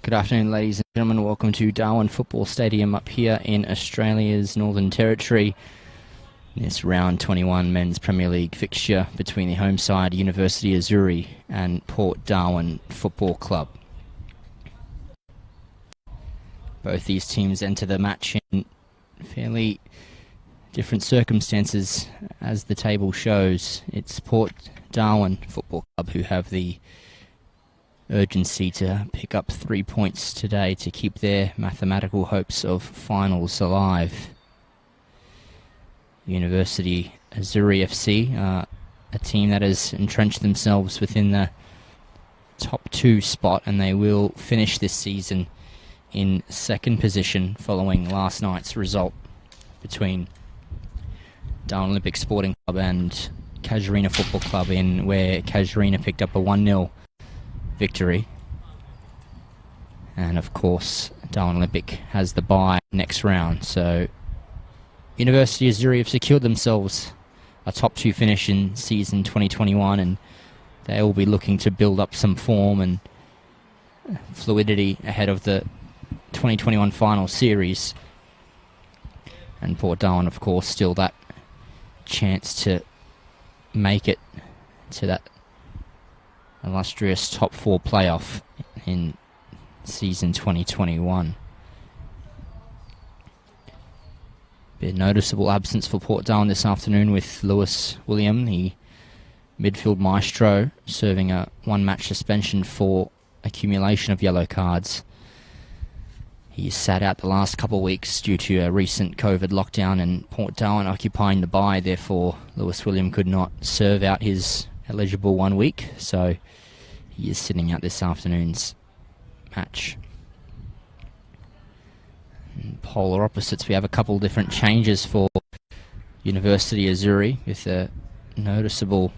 Good afternoon, ladies and gentlemen. Welcome to Darwin Football Stadium up here in Australia's Northern Territory. This round 21 men's Premier League fixture between the home side University Azzurri and Port Darwin Football Club. Both these teams enter the match in fairly different circumstances, as the table shows. It's Port Darwin Football Club who have the urgency to pick up 3 points today to keep their mathematical hopes of finals alive. University Azzurri FC, a team that has entrenched themselves within the top 2 spot, and they will finish this season in second position following last night's result between Darwin Olympic Sporting Club and Casuarina Football Club, in where Casuarina picked up a 1-0 victory. And of course, Darwin Olympic has the bye next round, so University Azzurri have secured themselves a top 2 finish in season 2021, and they will be looking to build up some form and fluidity ahead of the 2021 final series. And Port Darwin, of course, still that chance to make it to that illustrious top 4 playoff in season 2021. A noticeable absence for Port Darwin this afternoon, with Lewis William, the midfield maestro, serving a 1-match suspension for accumulation of yellow cards. He sat out the last couple of weeks due to a recent COVID lockdown, and Port Darwin occupying the bye. Therefore, Lewis William could not serve out his eligible 1 week, so he is sitting out this afternoon's match. And polar opposites, we have a couple different changes for University Azzurri, with a noticeable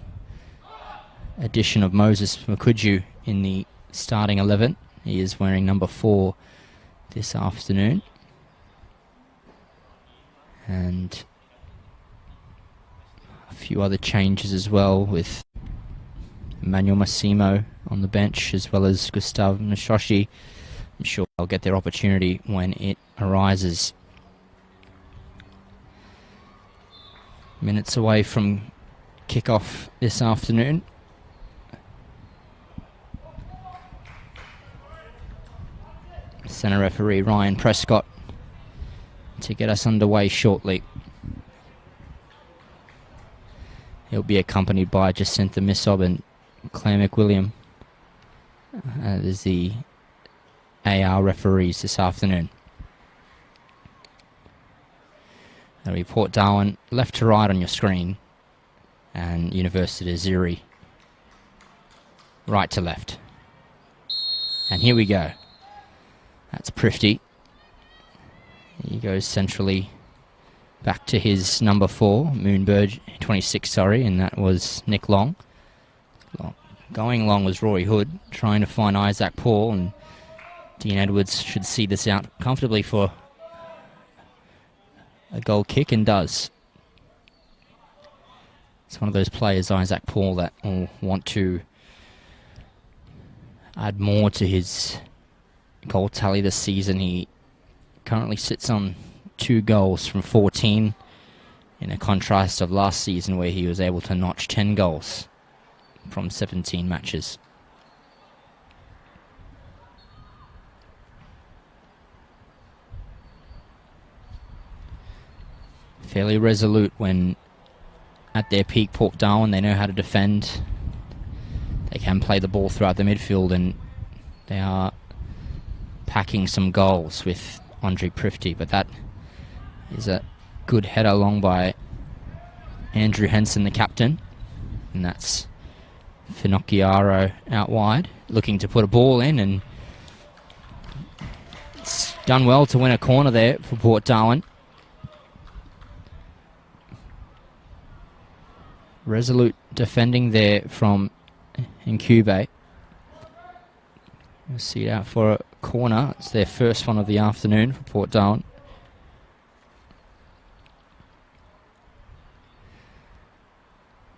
addition of Moses Makuju in the starting 11. He is wearing number 4 this afternoon. And a few other changes as well, with Emmanuel Massimo on the bench, as well as Gustav Nshoshi. I'm sure they'll get their opportunity when it arises. Minutes away from kickoff this afternoon. Centre referee Ryan Prescott to get us underway shortly. He'll be accompanied by Jacinta Missob and Claire McWilliam as the AR referees this afternoon. That'll be Port Darwin left to right on your screen, and University Azzurri right to left. And here we go. That's Prifty. He goes centrally back to his number 4, Moonbird 26, sorry, and that was Nick Long. Going long was Rory Hood, trying to find Isaac Paul, and Dean Edwards should see this out comfortably for a goal kick, and does. It's one of those players, Isaac Paul, that will want to add more to his goal tally this season. He currently sits on 2 goals from 14, in a contrast of last season where he was able to notch 10 goals from 17 matches. Fairly resolute when at their peak, Port Darwin. They know how to defend. They can play the ball throughout the midfield, and they are packing some goals with Andre Prifty, but that is a good header long by Andrew Henson, the captain, and that's Finocchiaro out wide, looking to put a ball in, and it's done well to win a corner there for Port Darwin. Resolute defending there from Incube. We'll see it out for a corner. It's their first one of the afternoon for Port Darwin.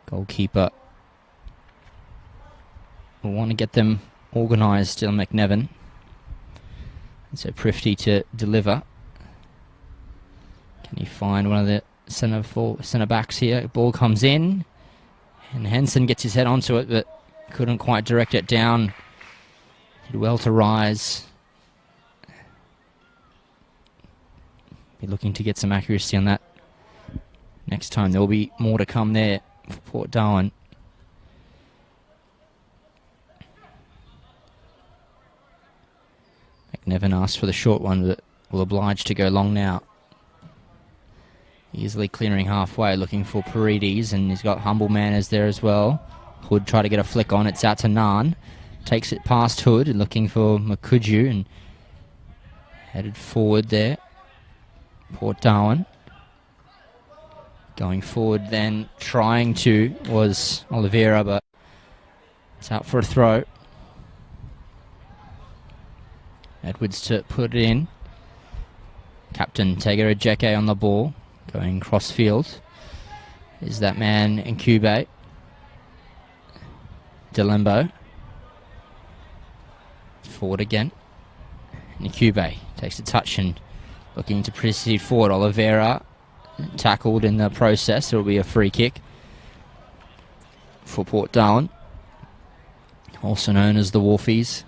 Goalkeeper will want to get them organised, Dylan McNevin. So Prifty to deliver. Can he find one of the centre backs here? Ball comes in, and Henson gets his head onto it, but couldn't quite direct it down. Did well to rise. Be looking to get some accuracy on that next time. There will be more to come there for Port Darwin. McNevin asked for the short one, but will oblige to go long now. Easily clearing halfway, looking for Paredes, and he's got Humble Manners there as well. Hood try to get a flick on. It's out to Naan. Takes it past Hood, and looking for Makuju, and headed forward there. Port Darwin. Going forward then, trying to, was Oliveira, but it's out for a throw. Edwards to put it in. Captain Tegera Ejeke on the ball. Going cross field. Is that man Incube? Delembo. Forward again. Incube takes a touch and looking to proceed forward. Oliveira tackled in the process. There will be a free kick for Port Darwin, also known as the Wolfies.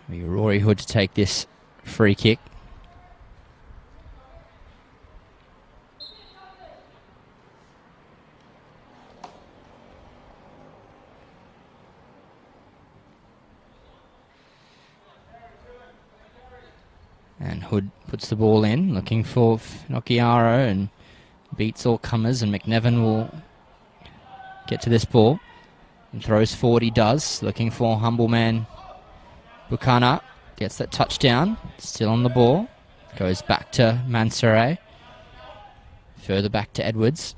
It'll be Rory Hood to take this free kick. And Hood puts the ball in, looking for Nocchiaro, and beats all comers, and McNevin will get to this ball and throws forward. He does, looking for Humble Man Bukana, gets that touchdown, still on the ball, goes back to Mansoure, further back to Edwards,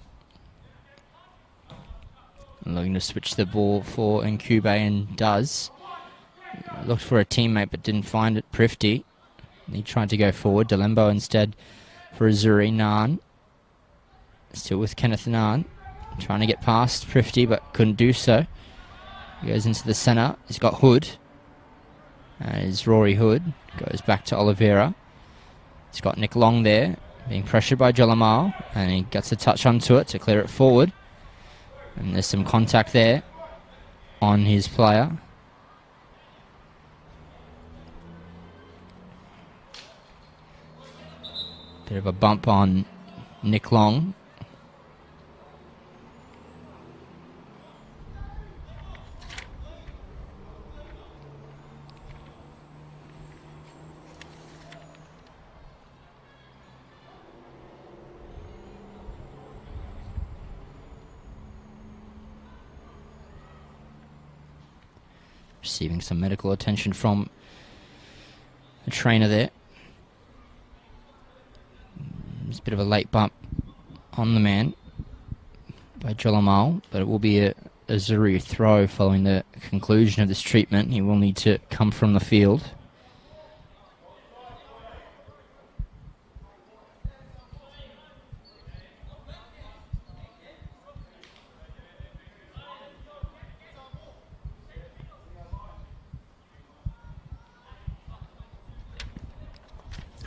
looking to switch the ball for Incube, and does. Looked for a teammate but didn't find it. Prifty. He tried to go forward. Delembo instead for Azzurri. Naan. Still with Kenneth Naan. Trying to get past Prifty but couldn't do so. He goes into the centre. He's got Hood. Is Rory Hood. Goes back to Oliveira. He's got Nick Long there. Being pressured by Jolamal. And he gets a touch onto it to clear it forward. And there's some contact there on his player. Bit of a bump on Nick Long. Receiving some medical attention from the trainer there. There's a bit of a late bump on the man by Jolamal, but it will be a Azzurri throw following the conclusion of this treatment. He will need to come from the field.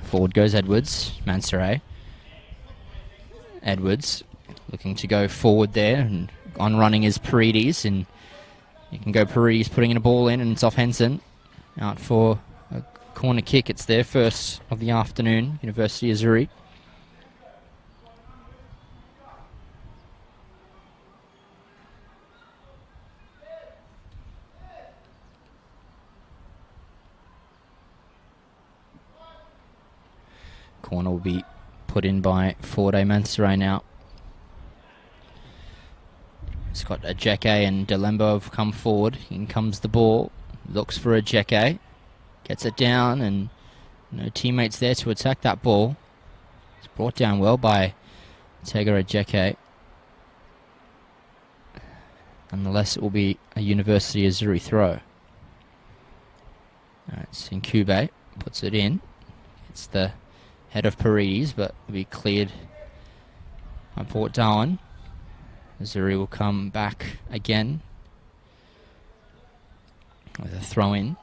Forward goes Edwards, Mansoure. Edwards looking to go forward there, and on running is Paredes, and you can go Paredes putting in a ball in, and it's off Henson. Out for a corner kick. It's their first of the afternoon, University of Azzurri. Corner will be put in by Forde Mansoure now. It's got Ejeke and Delembo have come forward. In comes the ball. Looks for Ejeke. Gets it down, and no teammates there to attack that ball. It's brought down well by Tegera Ejeke. Nonetheless, it will be a University of Azzurri throw. It's Incube. Puts it in. It's the head of Paredes, but will be cleared by Port Darwin. Azzurri will come back again with a throw in.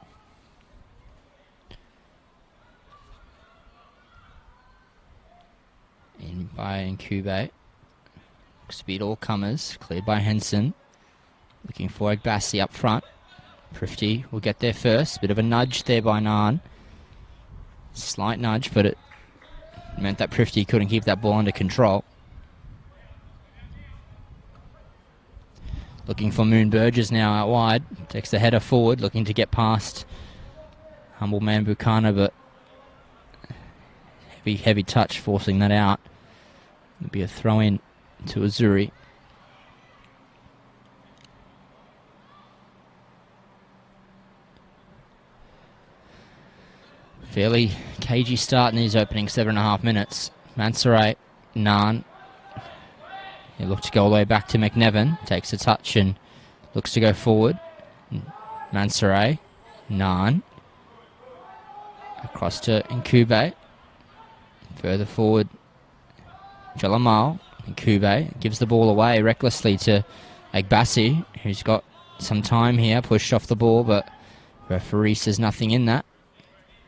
by Nkube. Speed all comers. Cleared by Henson. Looking for Agbassi up front. Prifty will get there first. Bit of a nudge there by Nan. Slight nudge, but it meant that Prifty couldn't keep that ball under control. Looking for Moon Burgess now out wide. Takes the header forward, looking to get past humble man Bukana, but heavy touch forcing that out. It'll be a throw in to Azzurri. Fairly cagey start in these opening 7.5 minutes. Mansaray, Nan. He looks to go all the way back to McNevin. Takes a touch and looks to go forward. Mansaray, Nan. Across to Nkube. Further forward, Jalamal. Nkube gives the ball away recklessly to Agbassi, who's got some time here. Pushed off the ball, but referee says nothing in that.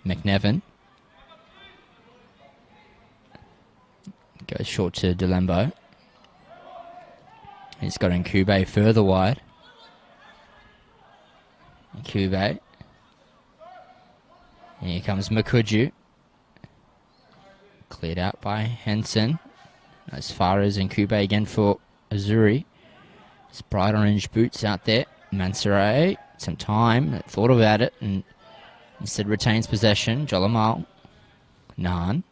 McNevin goes short to Delembo. He's got Nkube further wide. Nkube. Here comes Makuju. Cleared out by Henson. As far as Nkube again for Azzurri. His bright orange boots out there. Mansaray, some time, thought about it and instead retains possession. Jolamal. Nan.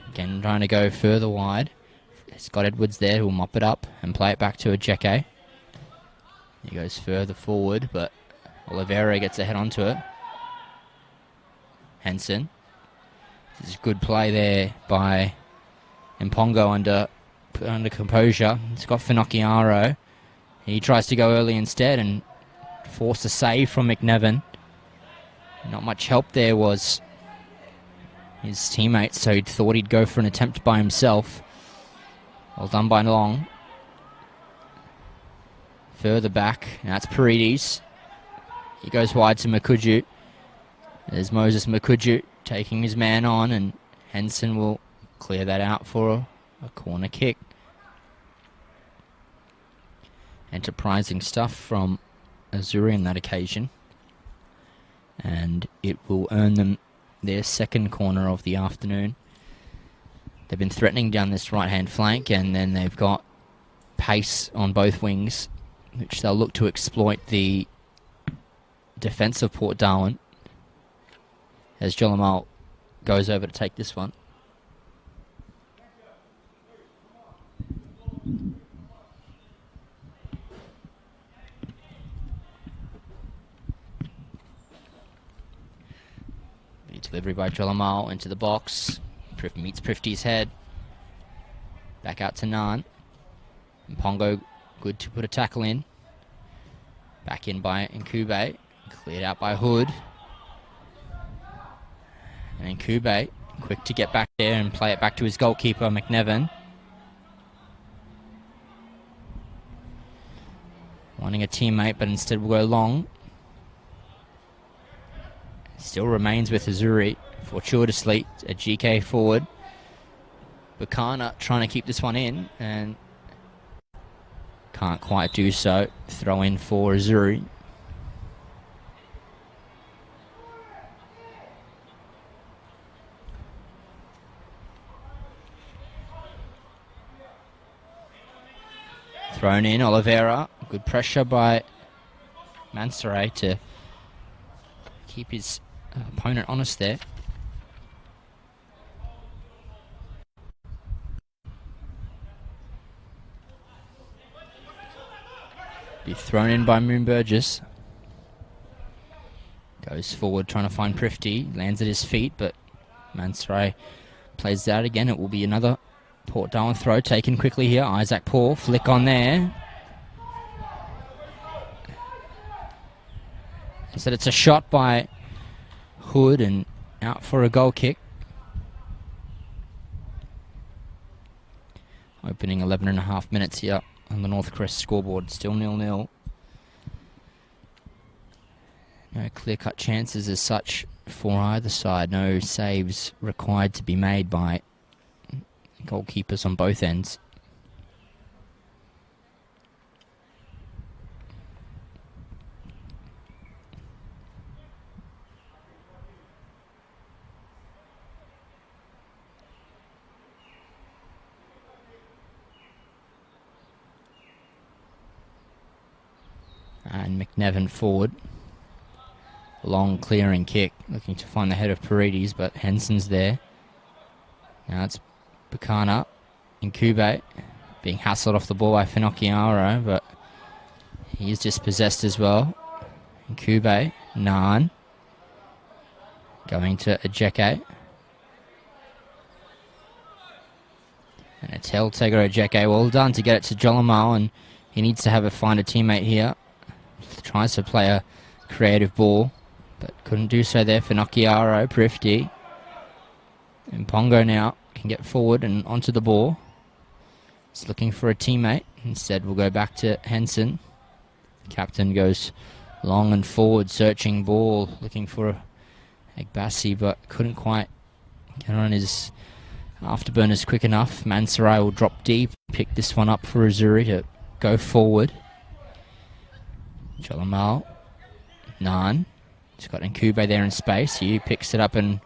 Again trying to go further wide. Scott Edwards there who will mop it up and play it back to Ajeke. He goes further forward, but Oliveira gets a head onto it. Henson. This is good play there by Mpongo under composure. It's got Finocchiaro. He tries to go early instead and force a save from McNevin. Not much help there was his teammates, so he thought he'd go for an attempt by himself. Well done by Long. Further back, that's Paredes. He goes wide to Makuju. There's Moses Makuju taking his man on, and Henson will clear that out for a corner kick. Enterprising stuff from Azzurri on that occasion. And it will earn them their second corner of the afternoon. They've been threatening down this right-hand flank, and then they've got pace on both wings, which they'll look to exploit the defence of Port Darwin as Jolamal goes over to take this one. Delivery by Jolamal into the box. Meets Prifty's head. Back out to Nan. Mpongo good to put a tackle in. Back in by Nkube. Cleared out by Hood. And Nkube quick to get back there and play it back to his goalkeeper, McNevin. Wanting a teammate, but instead will go long. Still remains with Azzurri. Fortuitously, a GK forward. Bukana trying to keep this one in and can't quite do so. Throw in for Azzurri. Thrown in, Oliveira. Good pressure by Mansaray to keep his opponent honest there. Be thrown in by Moon Burgess. Goes forward trying to find Prifty. Lands at his feet, but Mansaray plays out again. It will be another Port Darwin throw taken quickly here. Isaac Paul, flick on there. Instead it's a shot by Hood and out for a goal kick. Opening 11.5 minutes here on the North Crest scoreboard. Still 0-0. No clear-cut chances as such for either side. No saves required to be made by goalkeepers on both ends. And McNevin forward. Long clearing kick, looking to find the head of Paredes, but Henson's there. Now it's Buchanan in Kube, being hassled off the ball by Finocchiaro, but he is dispossessed as well. In Kube, Nan. Going to Ajeke. And a Tailteger Ajeke, well done to get it to Jolamal, and he needs to find a teammate here. Tries to play a creative ball, but couldn't do so there. Finocchiaro, Prifty. And Pongo now can get forward and onto the ball. He's looking for a teammate. Instead, we'll go back to Henson. Captain goes long and forward, searching ball, looking for Agbassi, but couldn't quite get on his afterburners quick enough. Mansarai will drop deep, pick this one up for Azzurri to go forward. Jolamal, Nan. He's got Nkube there in space. He picks it up and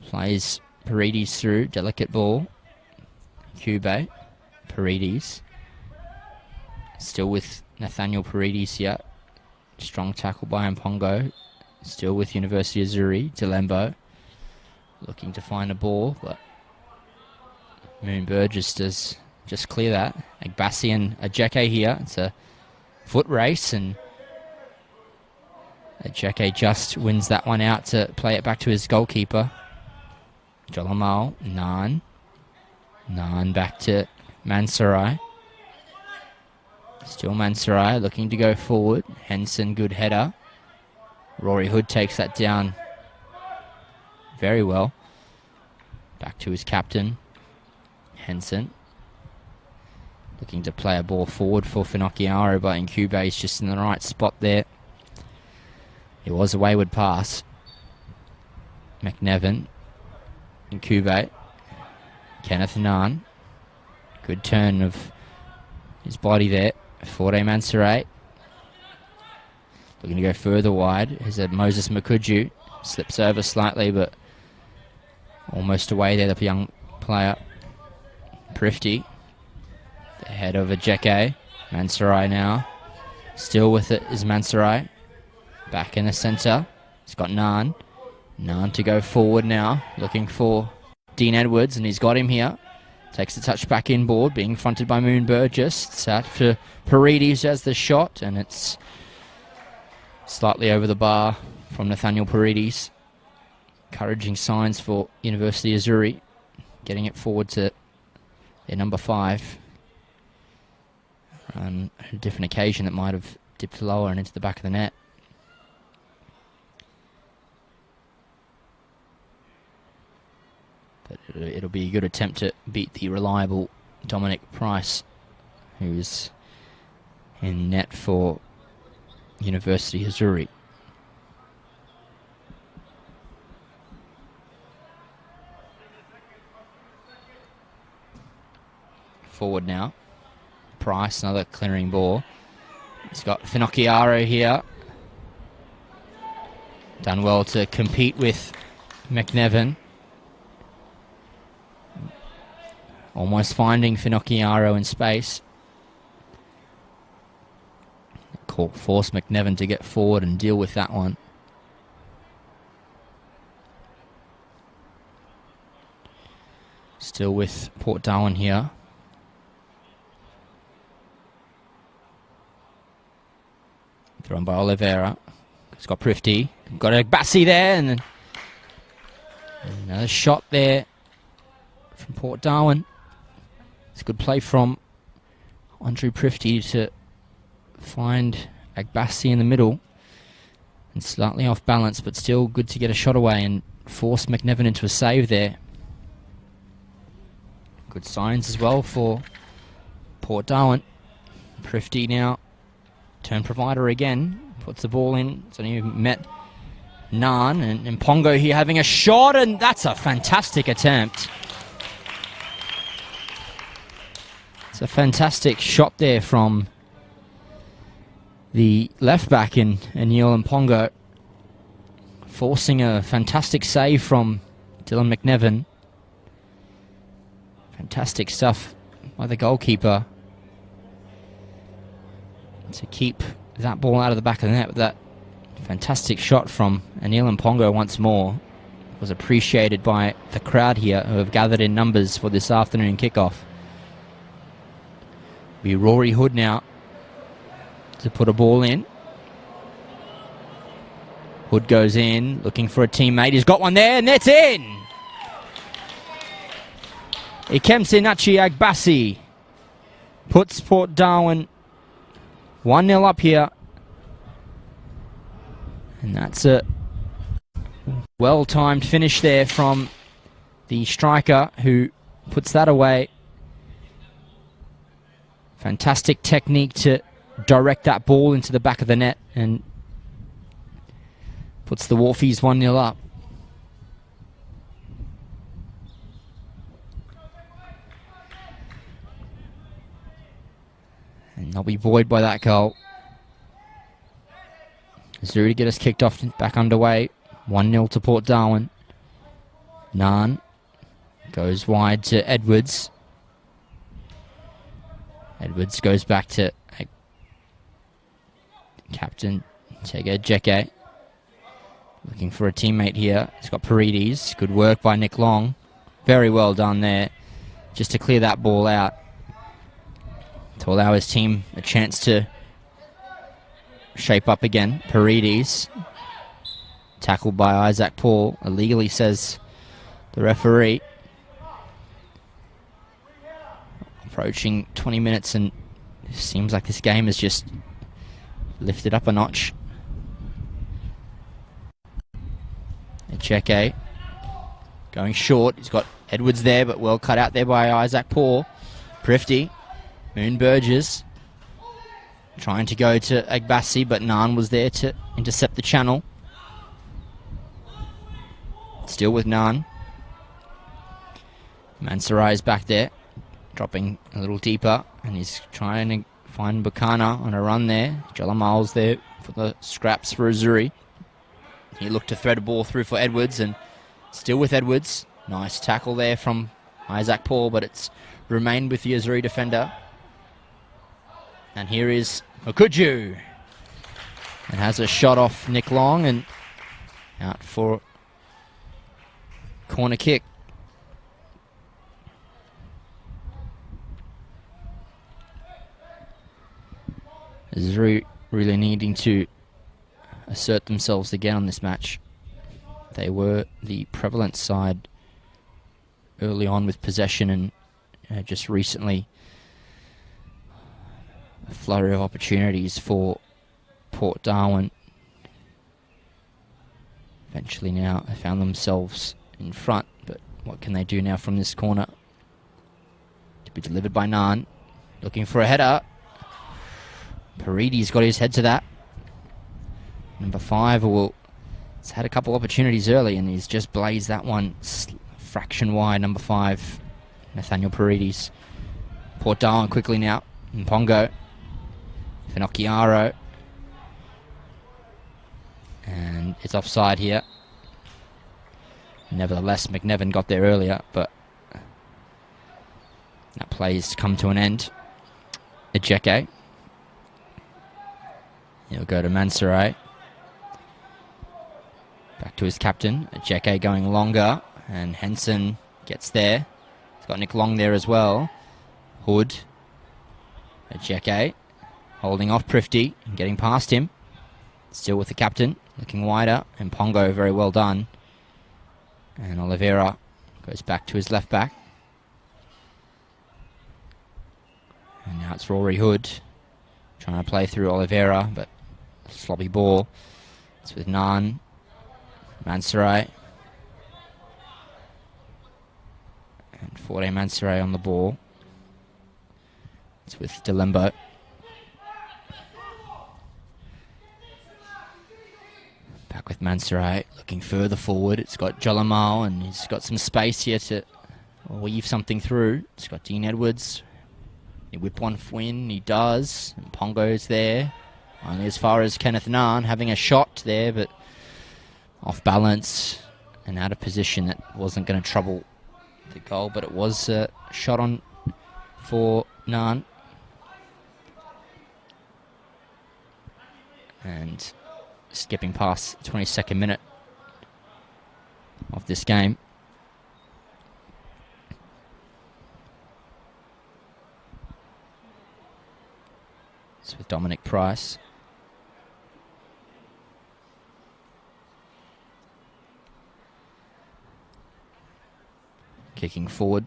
plays Paredes through. Delicate ball. Nkube, Paredes. Still with Nathaniel Paredes here. Strong tackle by Mpongo. Still with University of Azzurri. Delembo looking to find a ball, but Moon Burgess does just clear that. Agbassi and Ajeke here. It's a foot race, and Ajeke just wins that one out to play it back to his goalkeeper. Jolamal, Nan. Nan back to Mansarai. Still Mansarai looking to go forward. Henson, good header. Rory Hood takes that down very well. Back to his captain, Henson. Looking to play a ball forward for Finocchiaro, but Nkube is just in the right spot there. It was a wayward pass. McNevin, Nkube, Kenneth Nan. Good turn of his body there. Forde Mansaray. Looking to go further wide. Here's a Moses Makuju. Slips over slightly, but almost away there, the young player. Prifty. The head of Ajeke. Mansaray now. Still with it is Mansaray. Back in the centre. He's got Nan. Nan to go forward now. Looking for Dean Edwards, and he's got him here. Takes the touch back inboard, being fronted by Moon Burgess. It's out for Paredes as the shot, and it's slightly over the bar from Nathaniel Paredes. Encouraging signs for University of Azzurri. Getting it forward to their number 5. On a different occasion, it might have dipped lower and into the back of the net. But it'll be a good attempt to beat the reliable Dominic Price, who's in net for University of Azzurri. Forward now. Price, another clearing ball. He's got Finocchiaro here. Done well to compete with McNevin. Almost finding Finocchiaro in space. Force McNevin to get forward and deal with that one. Still with Port Darwin here. Thrown by Oliveira. It's got Prifty. Got Agbassi there, and then another shot there from Port Darwin. It's a good play from Andrew Prifty to find Agbassi in the middle. And slightly off balance, but still good to get a shot away and force McNevin into a save there. Good signs as well for Port Darwin. Prifty now. Turn provider again. Puts the ball in. It's only met Nan, and Pongo here having a shot, and that's a fantastic attempt. It's a fantastic shot there from the left back in Neil Mpongo, forcing a fantastic save from Dylan McNevin. Fantastic stuff by the goalkeeper to keep that ball out of the back of the net. With that fantastic shot from Anil Mpongo once more was appreciated by the crowd here, who have gathered in numbers for this afternoon kickoff. Be Rory Hood now to put a ball in. Hood goes in, looking for a teammate. He's got one there, and that's in! Ikemse Nachi Agbasi puts Port Darwin 1-0 up here. And that's a well-timed finish there from the striker, who puts that away. Fantastic technique to direct that ball into the back of the net and puts the Wharfies 1-0 up. And they'll be buoyed by that goal. Azzurri to get us kicked off, back underway. 1-0 to Port Darwin. Naan goes wide to Edwards. Edwards goes back to captain Tega Jeke. Looking for a teammate here. He's got Paredes. Good work by Nick Long. Very well done there, just to clear that ball out, to allow his team a chance to shape up again. Paredes, tackled by Isaac Paul, illegally, says the referee. Approaching 20 minutes, and it seems like this game has just lifted up a notch. Echeke going short. He's got Edwards there, but well cut out there by Isaac Paul. Prifty, Moon Burgess trying to go to Agbasi, but Naan was there to intercept the channel. Still with Naan. Mansarai is back there, dropping a little deeper, and he's trying to find Bukana on a run there. Jalamal's there for the scraps for Azzurri. He looked to thread a ball through for Edwards, and still with Edwards. Nice tackle there from Isaac Paul, but it's remained with the Azzurri defender. And here is Okuju. And has a shot off Nick Long and out for corner kick. Azzurri really needing to assert themselves again on this match. They were the prevalent side early on with possession, and just recently a flurry of opportunities for Port Darwin. Eventually now they found themselves in front, but what can they do now from this corner? To be delivered by Naan, looking for a header. Paredes got his head to that. Number 5 has had a couple opportunities early, and he's just blazed that one fraction wide. Number 5, Nathaniel Paredes. Port Darwin quickly now. Mpongo. Finocchiaro. And it's offside here. Nevertheless, McNevin got there earlier, but that play's come to an end. Ejeke. He'll go to Mansaray. Back to his captain. Ejeke going longer, and Henson gets there. He's got Nick Long there as well. Hood. Ejeke holding off Prifty and getting past him. Still with the captain, looking wider, and Pongo, very well done. And Oliveira goes back to his left back. And now it's Rory Hood trying to play through Oliveira, but sloppy ball. It's with Naan. Mansaray. And Forte Mansaray on the ball. It's with Delembo. Back with Mansaray, looking further forward. It's got Jalamal, and he's got some space here to weave something through. It's got Dean Edwards. He whip one win, he does. And Pongo's there. Only as far as Kenneth Ngan, having a shot there, but off balance and out of position. That wasn't going to trouble the goal, but it was a shot on for Ngan. And skipping past the 22nd minute of this game. It's with Dominic Price. Kicking forward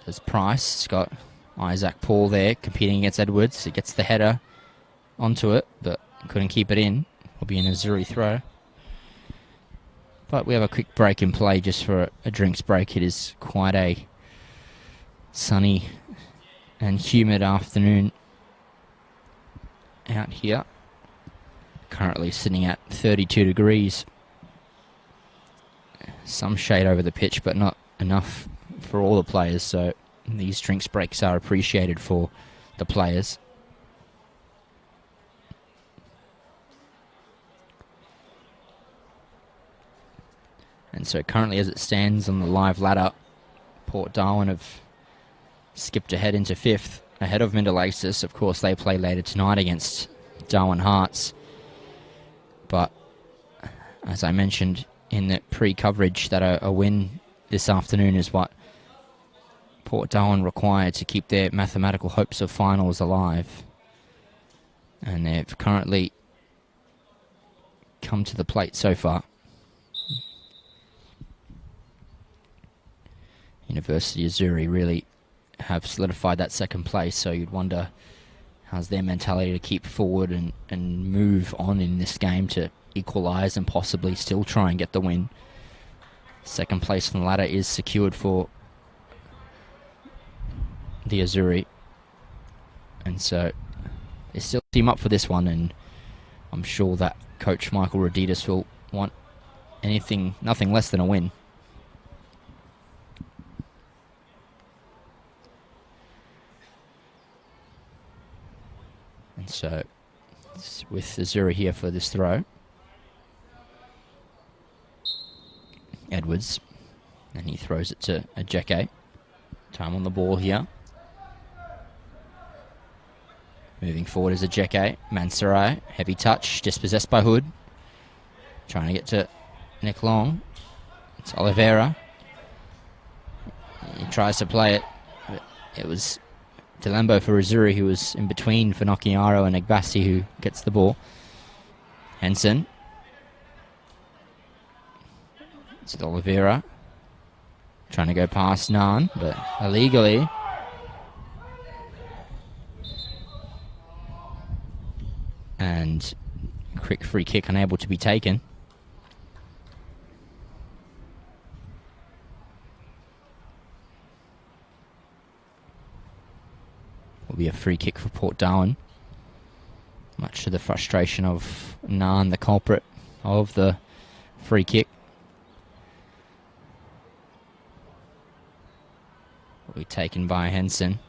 as Price. He's got Isaac Paul there competing against Edwards. He gets the header onto it, but couldn't keep it in. Will be an Azzurri throw. But we have a quick break in play just for a drinks break. It is quite a sunny and humid afternoon out here. Currently sitting at 32 degrees. Some shade over the pitch, but not enough for all the players, so these drinks breaks are appreciated for the players. And so currently as it stands on the live ladder, Port Darwin have skipped ahead into 5th, ahead of Mindelaces. Of course, they play later tonight against Darwin Hearts. But as I mentioned in the pre-coverage, that a win this afternoon is what Port Darwin require to keep their mathematical hopes of finals alive. And they've currently come to the plate so far. University Azzurri really have solidified that second place, so you'd wonder how's their mentality to keep forward and move on in this game to equalise and possibly still try and get the win. Second place on the ladder is secured for the Azzurri, and so they still team up for this one, and I'm sure that coach Michael Roditis will want nothing less than a win. And so it's with Azzurri here for this throw. Edwards, and he throws it to Ajeke. Time on the ball here. Moving forward is Ajeke. Mansarai, heavy touch, dispossessed by Hood. Trying to get to Nick Long. It's Oliveira. He tries to play it, but it was Delembo for Azzurri, who was in between for Nokiaro and Egbasi, who gets the ball. Henson. It's Oliveira. Trying to go past Ngan, but illegally. And quick free kick unable to be taken. Will be a free kick for Port Darwin. Much to the frustration of Ngan, the culprit of the free kick. Will be taken by Henson.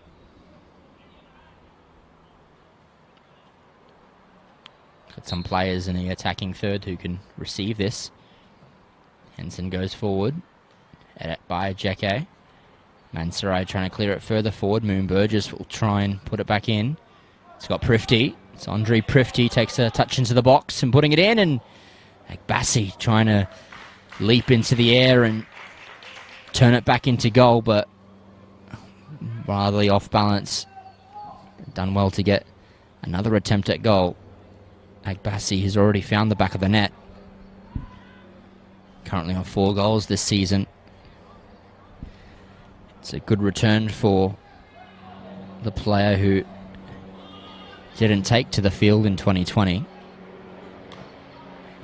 Got some players in the attacking third who can receive this. Henson goes forward. Edit by Ajeke. Mansarai trying to clear it further forward. Moon Burgess will try and put it back in. It's got Prifty. It's Andre Prifty takes a touch into the box and putting it in. And Egbasi trying to leap into the air and turn it back into goal, but rather off balance. Done well to get another attempt at goal. Egbasi has already found the back of the net. Currently on 4 goals this season. It's a good return for the player who didn't take to the field in 2020.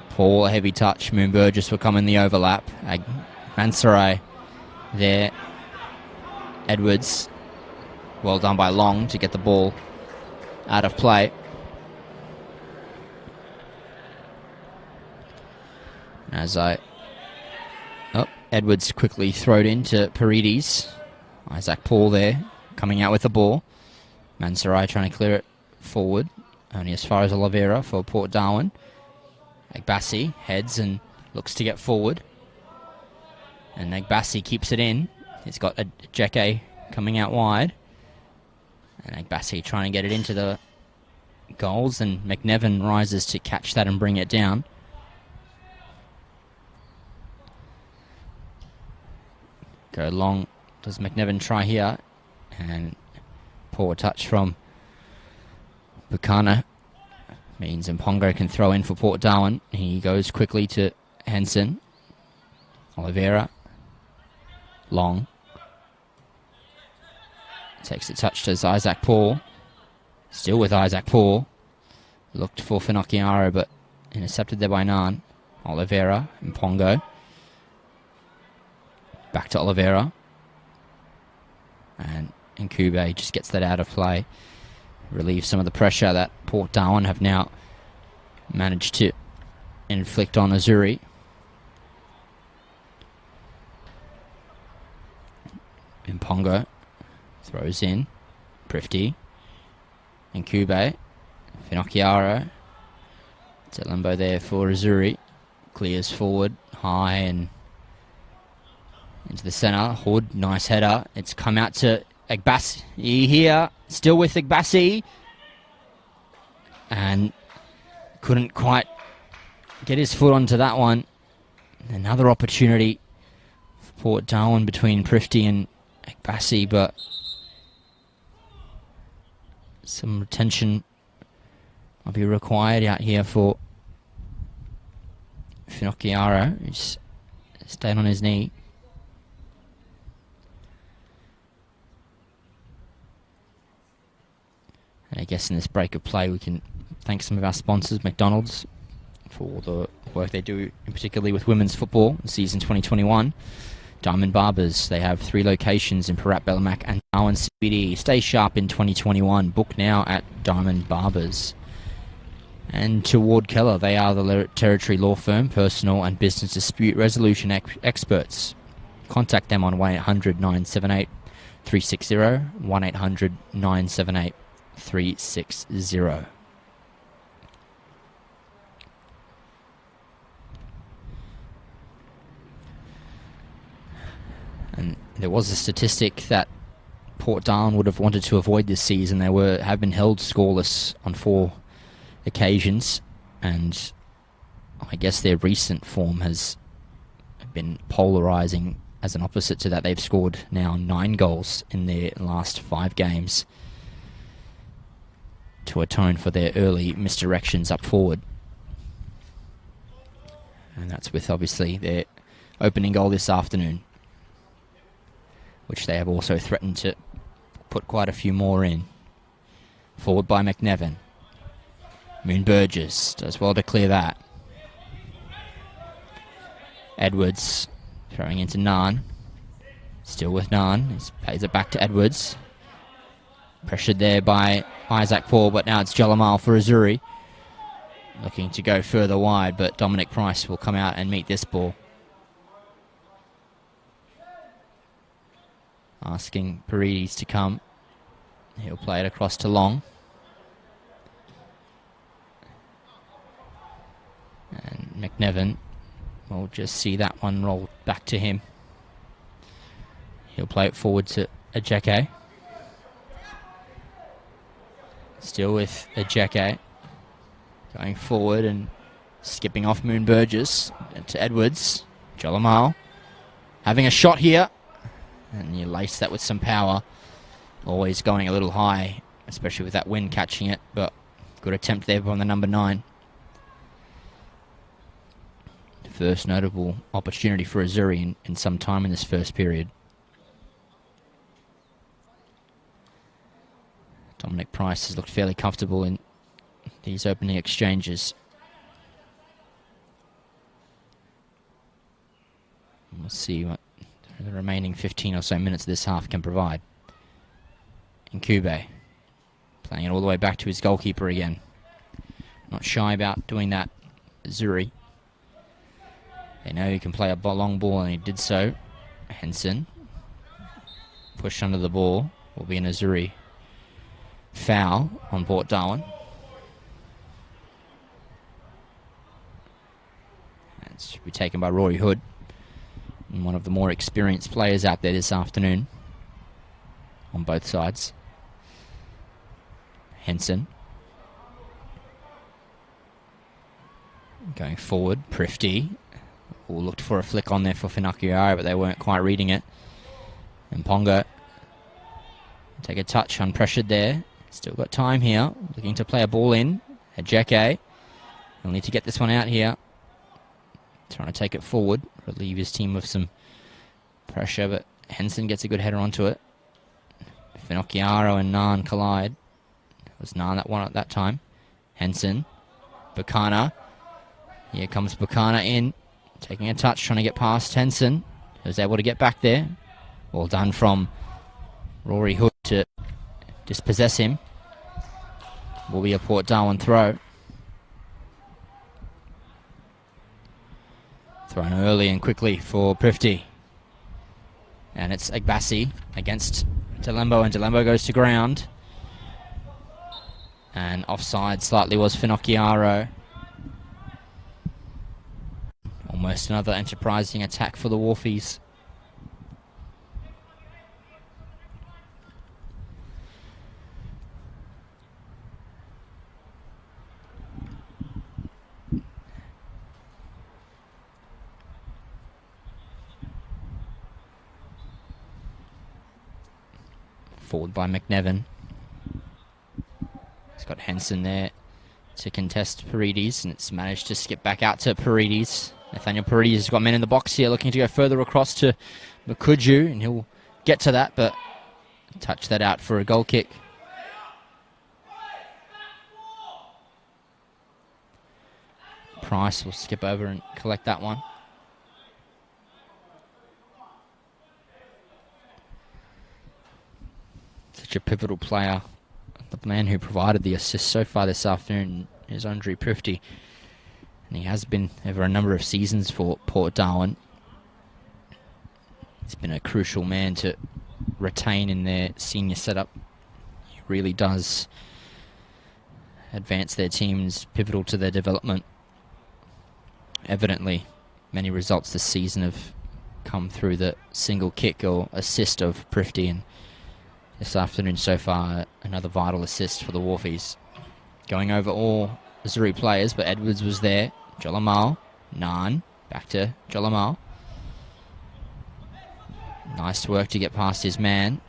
Paul, a heavy touch. Moon Burgess will come in the overlap. Mansarai there. Edwards. Well done by Long to get the ball out of play. Edwards quickly throwed into Paredes. Isaac Paul there, coming out with the ball. Mansarai trying to clear it forward, only as far as Oliveira for Port Darwin. Agbassi heads and looks to get forward, and Agbassi keeps it in. He's got a Jeke coming out wide, and Agbassi trying to get it into the goals, and McNevin rises to catch that and bring it down. Go long, does McNevin try here, and poor touch from Buchanan means Mpongo can throw in for Port Darwin. He goes quickly to Henson. Oliveira. Long. Takes the touch to Isaac Paul. Still with Isaac Paul. Looked for Finocchiaro, but intercepted there by Nan. Oliveira. Mpongo. Back to Oliveira. And Nkube just gets that out of play. Relieves some of the pressure that Port Darwin have now managed to inflict on Azzurri. Mpongo throws in. Prifty. Nkube. Finocchiaro. Telembo there for Azzurri. Clears forward. High and into the centre. Hood. Nice header. It's come out to Agbassi here. Still with Agbassi. And couldn't quite get his foot onto that one. Another opportunity for Port Darwin between Prifty and Agbassi, but some retention will be required out here for Finocchiaro, who's staying on his knee. And I guess in this break of play we can thank some of our sponsors, McDonald's, for all the work they do, particularly with women's football in season 2021. Diamond Barbers, they have 3 locations in Parat, Bellamac and Darwin CBD. Stay sharp in 2021. Book now at Diamond Barbers. And to Ward Keller, they are the Territory Law Firm, personal and business dispute resolution experts. Contact them on 1-800-978-360, 1-800-978-360. And there was a statistic that Port Darwin would have wanted to avoid this season. They have been held scoreless on 4 occasions, and I guess their recent form has been polarising as an opposite to that. They've scored now 9 goals in their last 5 games to atone for their early misdirections up forward. And that's with obviously their opening goal this afternoon, which they have also threatened to put quite a few more in. Forward by McNevin. Moon Burgess does well to clear that. Edwards throwing into Nan. Still with Nan. He pays it back to Edwards. Pressured there by Isaac Paul, but now it's Jalamal for Azzurri. Looking to go further wide, but Dominic Price will come out and meet this ball. Asking Paredes to come. He'll play it across to Long. And McNevin will just see that one roll back to him. He'll play it forward to Ajeke. Still with Ajeke. Going forward and skipping off Moon Burgess to Edwards. Jalamal having a shot here. And you lace that with some power. Always going a little high, especially with that wind catching it. But good attempt there from the number 9. First notable opportunity for Azzurri in some time in this first period. Dominic Price has looked fairly comfortable in these opening exchanges. We'll see what the remaining 15 or so minutes of this half can provide. Nkube playing it all the way back to his goalkeeper again. Not shy about doing that, Azzurri. They know he can play a long ball, and he did so. Henson pushed under the ball. Will be an Azzurri foul on Port Darwin. It should be taken by Rory Hood, and one of the more experienced players out there this afternoon on both sides. Henson going forward. Prifty looked for a flick on there for Finocchiaro, but they weren't quite reading it. And Ponga take a touch, unpressured there. Still got time here. Looking to play a ball in. Ajeke will need to get this one out here. Trying to take it forward, relieve his team of some pressure, but Henson gets a good header onto it. Finocchiaro and Naan collide. It was Naan that won at that time. Henson. Buchanan. Here comes Buchanan in. Taking a touch, trying to get past Henson. He was able to get back there. Well done from Rory Hood to dispossess him. Will be a Port Darwin throw. Thrown early and quickly for Prifty. And it's Agbassi against Delembo, and Delembo goes to ground. And offside slightly was Finocchiaro. Almost another enterprising attack for the Wharfies. Forward by McNevin. He's got Henson there to contest Paredes, and it's managed to skip back out to Paredes. Nathaniel Paredes has got men in the box here, looking to go further across to Makuju, and he'll get to that, but touch that out for a goal kick. Price will skip over and collect that one. Such a pivotal player. The man who provided the assist so far this afternoon is Andre Prifty. And he has been over a number of seasons for Port Darwin. He's been a crucial man to retain in their senior setup. He really does advance their teams, pivotal to their development. Evidently, many results this season have come through the single kick or assist of Prifty, and this afternoon so far, another vital assist for the Wharfies. Going over all Azzurri players, but Edwards was there. Jolamal, Naan, back to Jolamal. Nice work to get past his man.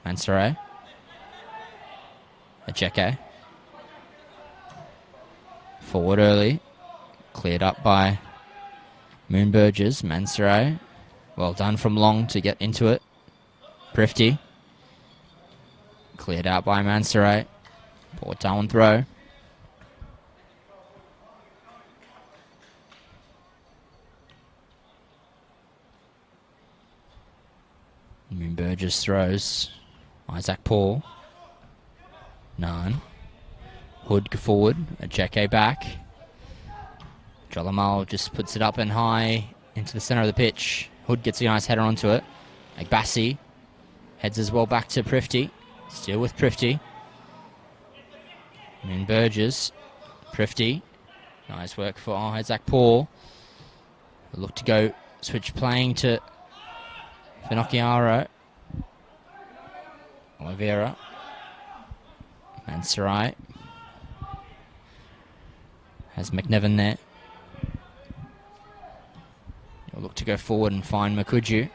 Mansaray. Ajeke. Forward early. Cleared up by Moon Burgess. Mansaray. Well done from Long to get into it. Prifty. Cleared out by Mansaray. Port Darwin throw. Moon Burgess throws. Isaac Paul. Naan. Hood forward. Ajeke back. Jolamal just puts it up and high into the centre of the pitch. Hood gets a nice header onto it. Agbassi heads as well back to Prifty. Still with Prifty. Moon Burgess. Prifty. Nice work for Isaac Paul. Look to go switch playing to Finocchiaro. Oliveira. Mansaray. Has McNevin there. He'll look to go forward and find Makuju.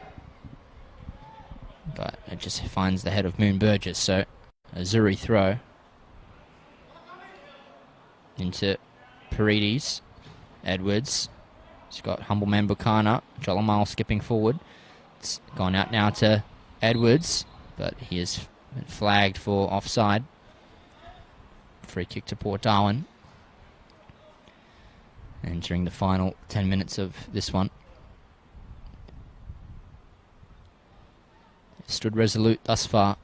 But it just finds the head of Moon Burgess. So Azzurri throw into Paredes. Edwards. He's got humble man Buchanan. Jolamal skipping forward. It's gone out now to Edwards, but he is flagged for offside. Free kick to Port Darwin. Entering the final 10 minutes of this one. They've stood resolute thus far.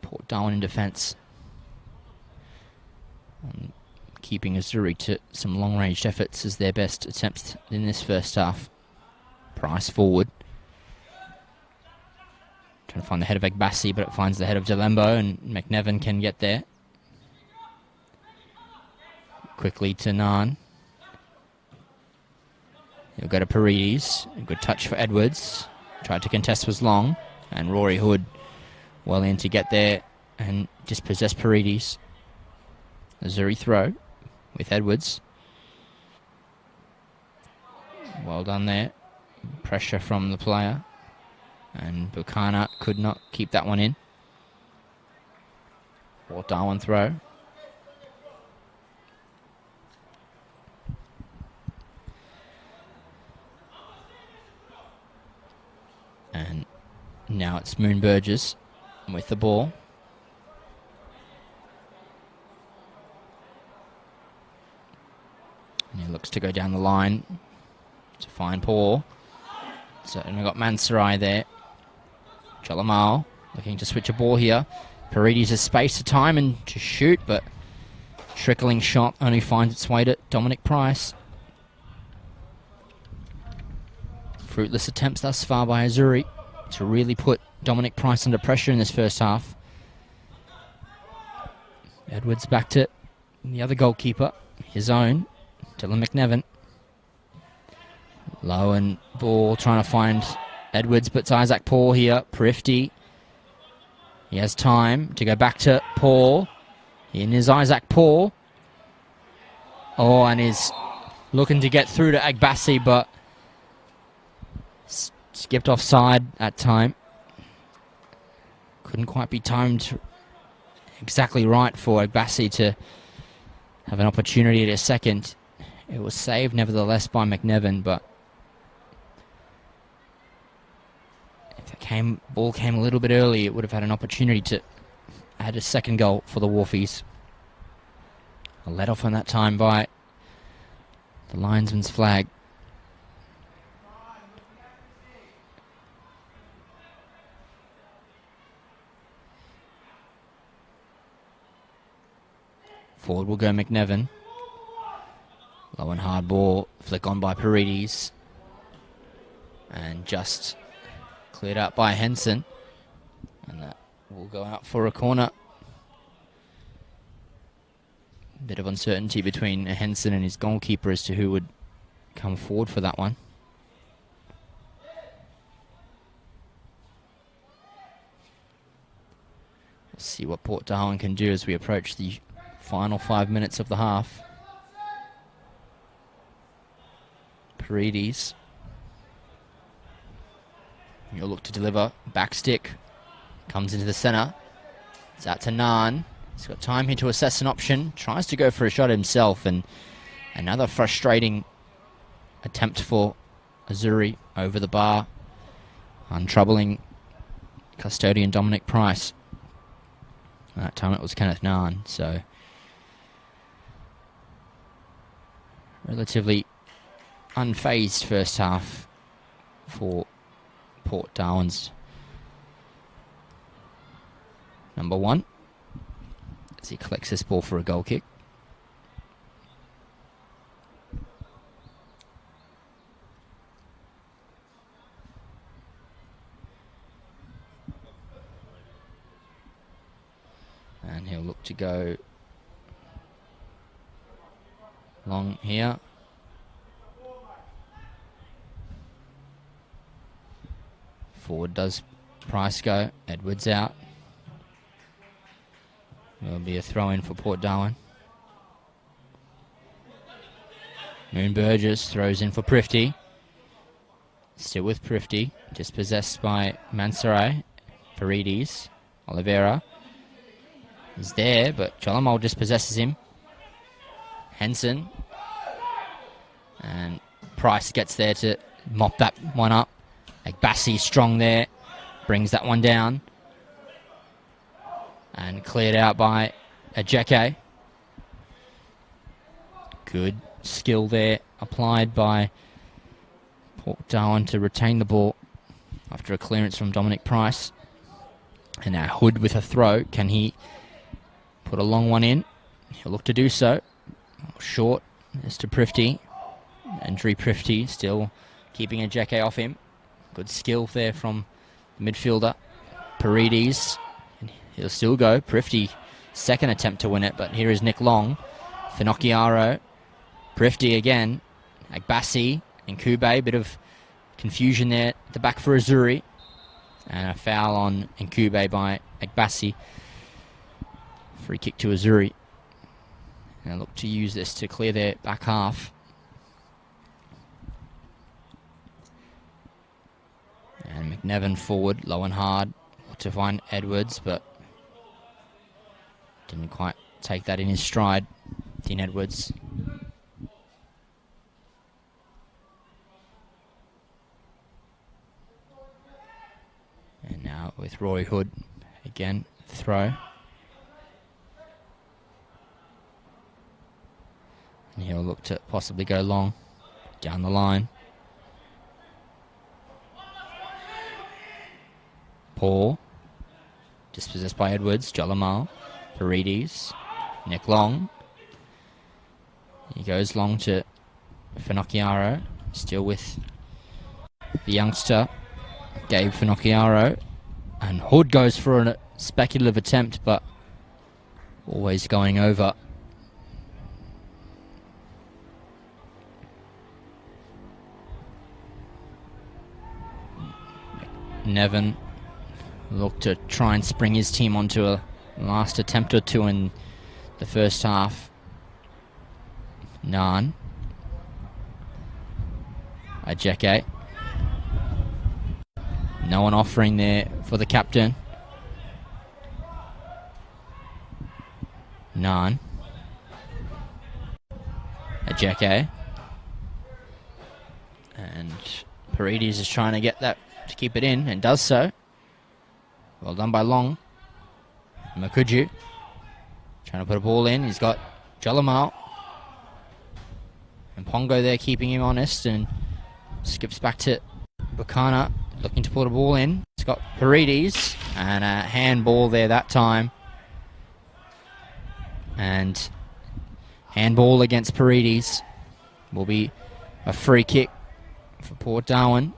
Port Darwin in defence. Keeping Azzurri to some long-range efforts as their best attempts in this first half. Price forward. Trying to find the head of Agbassi, but it finds the head of Delembo, and McNevin can get there. Quickly to Naan. He'll go to Paredes. A good touch for Edwards. Tried to contest, was long. And Rory Hood well in to get there and dispossess Paredes. Azzurri throw with Edwards. Well done there. Pressure from the player. And Buchanan could not keep that one in. Port Darwin throw. And now it's Moon Burgess with the ball. And he looks to go down the line to find Paul. So we've got Mansarai there. Chalamal looking to switch a ball here. Paredes has space to time and to shoot, but trickling shot only finds its way to Dominic Price. Fruitless attempts thus far by Azzurri to really put Dominic Price under pressure in this first half. Edwards back to the other goalkeeper, his own, Dylan McNevin. Low and ball trying to find Edwards, but it's Isaac Paul here. Prifty. He has time to go back to Paul. In is Isaac Paul. Oh, and is looking to get through to Agbassi, but skipped offside at time. Couldn't quite be timed exactly right for Agbassi to have an opportunity at a second. It was saved nevertheless by McNevin, but if the ball came a little bit early, it would have had an opportunity to add a second goal for the Wharfies. A let off on that time by the linesman's flag. Forward will go McNevin. Low and hard ball, flick on by Paredes. And just cleared out by Henson. And that will go out for a corner. Bit of uncertainty between Henson and his goalkeeper as to who would come forward for that one. We'll see what Port Darwin can do as we approach the final 5 minutes of the half. Paredes. He'll look to deliver. Back stick. Comes into the centre. It's out to Naan. He's got time here to assess an option. Tries to go for a shot himself. And another frustrating attempt for Azzurri over the bar. Untroubling custodian Dominic Price. That time it was Kenneth Naan. So relatively unfazed first half for Port Darwin's number one as he collects this ball for a goal kick. And he'll look to go long here. Forward does Price go. Edwards out. There'll be a throw in for Port Darwin. Moon Burgess throws in for Prifty. Still with Prifty. Dispossessed by Mansarai. Paredes. Oliveira. He's there, but Chalamal dispossesses him. Henson. And Price gets there to mop that one up. Agbassi strong there. Brings that one down. And cleared out by Ajeke. Good skill there applied by Port Darwin to retain the ball after a clearance from Dominic Price. And now Hood with a throw. Can he put a long one in? He'll look to do so. Short is to Prifty. Andrew Prifty still keeping Ajeke off him. Good skill there from the midfielder. Paredes. He'll still go. Prifty, second attempt to win it, but here is Nick Long. Finocchiaro. Prifty again. Agbassi and Kube. Bit of confusion there at the back for Azzurri. And a foul on Nkube by Agbassi. Free kick to Azzurri. And they look to use this to clear their back half. And McNevin forward, low and hard. Look to find Edwards, but didn't quite take that in his stride. Dean Edwards. And now with Roy Hood, again, throw. And he'll look to possibly go long down the line. Paul, dispossessed by Edwards. Jolamal, Paredes, Nick Long. He goes long to Finocchiaro, still with the youngster, Gabe Finocchiaro. And Hood goes for a speculative attempt, but always going over. Nevin looked to try and spring his team onto a last attempt or two in the first half. Naan. Ajeke. No one offering there for the captain. Naan. Ajeke. And Paredes is trying to get that to keep it in, and does so. Well done by Long. Makuju trying to put a ball in. He's got Jolamal. And Pongo there keeping him honest, and skips back to Bukana, looking to put a ball in. He's got Paredes, and a handball there that time. And handball against Paredes will be a free kick for Port Darwin.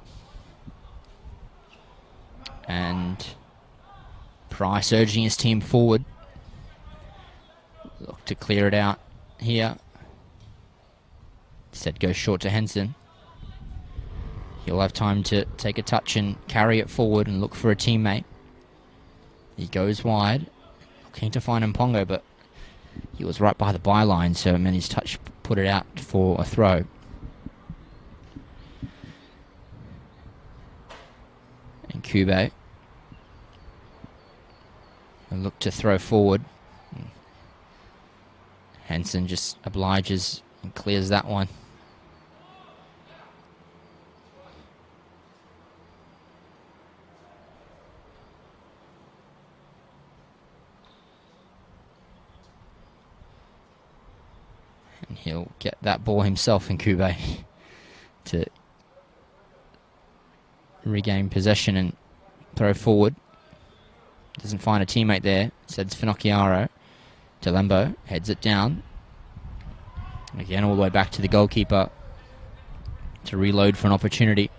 And Price urging his team forward. Look to clear it out here. Instead goes short to Henson. He'll have time to take a touch and carry it forward and look for a teammate. He goes wide, looking to find Mpongo, but he was right by the byline, so it meant his touch put it out for a throw. And Kube will look to throw forward. Henson just obliges and clears that one. And he'll get that ball himself in Kube to regain possession and throw forward. Doesn't find a teammate there. Sends Finocchiaro to Lembo. Heads it down. Again, all the way back to the goalkeeper to reload for an opportunity.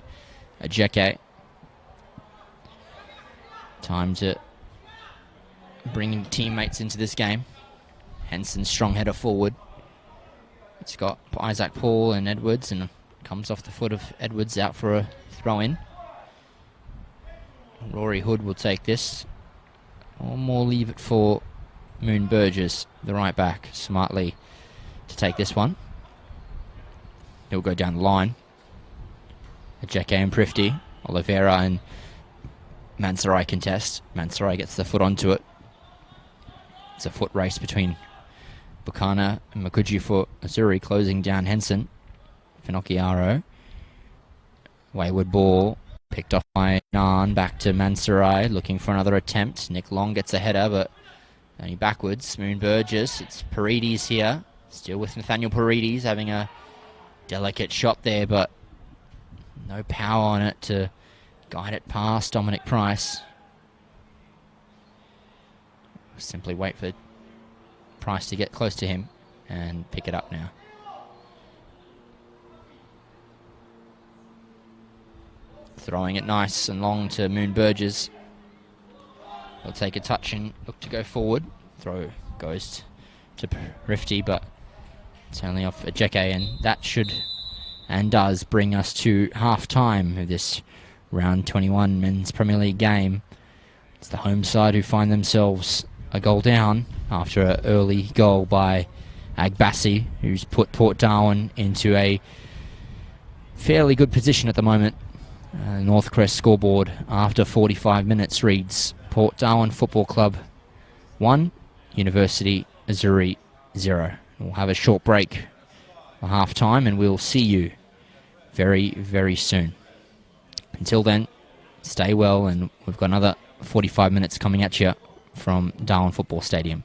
Ajeke. Time to bring teammates into this game. Henson, strong header forward. It's got Isaac Paul and Edwards, and comes off the foot of Edwards out for a throw-in. Rory Hood will take this. Or more leave it for Moon Burgess, the right back, smartly to take this one. He'll go down the line. Ajeke and Prifty. Oliveira and Mansarai contest. Mansarai gets the foot onto it. It's a foot race between Bukana and Makuji for Azzurri, closing down Henson. Finocchiaro. Wayward ball. Picked off by Naan, back to Mansarai, looking for another attempt. Nick Long gets a header, but only backwards. Moon Burgess, it's Paredes here. Still with Nathaniel Paredes, having a delicate shot there, but no power on it to guide it past Dominic Price. Simply wait for Price to get close to him and pick it up now. Throwing it nice and long to Moon Burgess. He'll take a touch and look to go forward. Throw goes to Rifty, but it's only off Ajeke, and that should and does bring us to half-time of this round 21 Men's Premier League game. It's the home side who find themselves a goal down after an early goal by Agbassi, who's put Port Darwin into a fairly good position at the moment. Northcrest scoreboard after 45 minutes reads Port Darwin Football Club 1, University Azzurri 0. We'll have a short break for half-time, and we'll see you very, very soon. Until then, stay well, and we've got another 45 minutes coming at you from Darwin Football Stadium.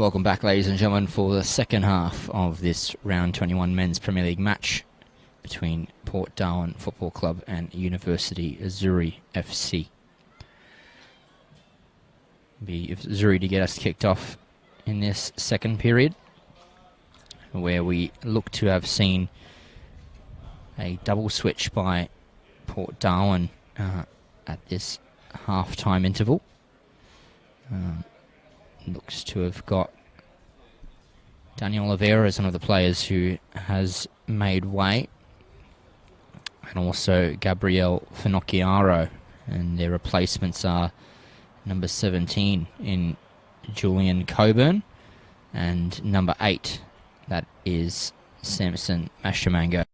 Welcome back, ladies and gentlemen, for the second half of this round 21 men's Premier League match between Port Darwin Football Club and University Azzurri FC. Be Azzurri to get us kicked off in this second period, where we look to have seen a double switch by Port Darwin at this half-time interval. Looks to have got Daniel Oliveira as one of the players who has made way, and also Gabriel Finocchiaro, and their replacements are number 17 in Julian Coburn and number 8, that is Samson Mashamango.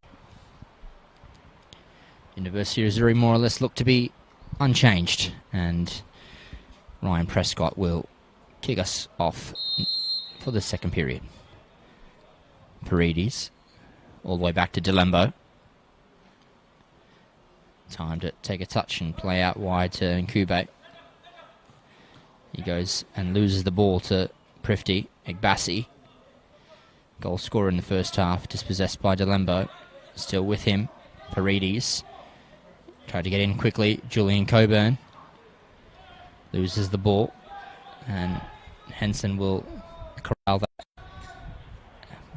University of Azzurri more or less look to be unchanged, and Ryan Prescott will kick us off for the second period. Paredes all the way back to Delembo. Time to take a touch and play out wide to Nkube. He goes and loses the ball to Prifty. Egbassi, goal scorer in the first half, dispossessed by Delembo. Still with him, Paredes. Tried to get in quickly, Julian Coburn. Loses the ball, and Henson will corral that.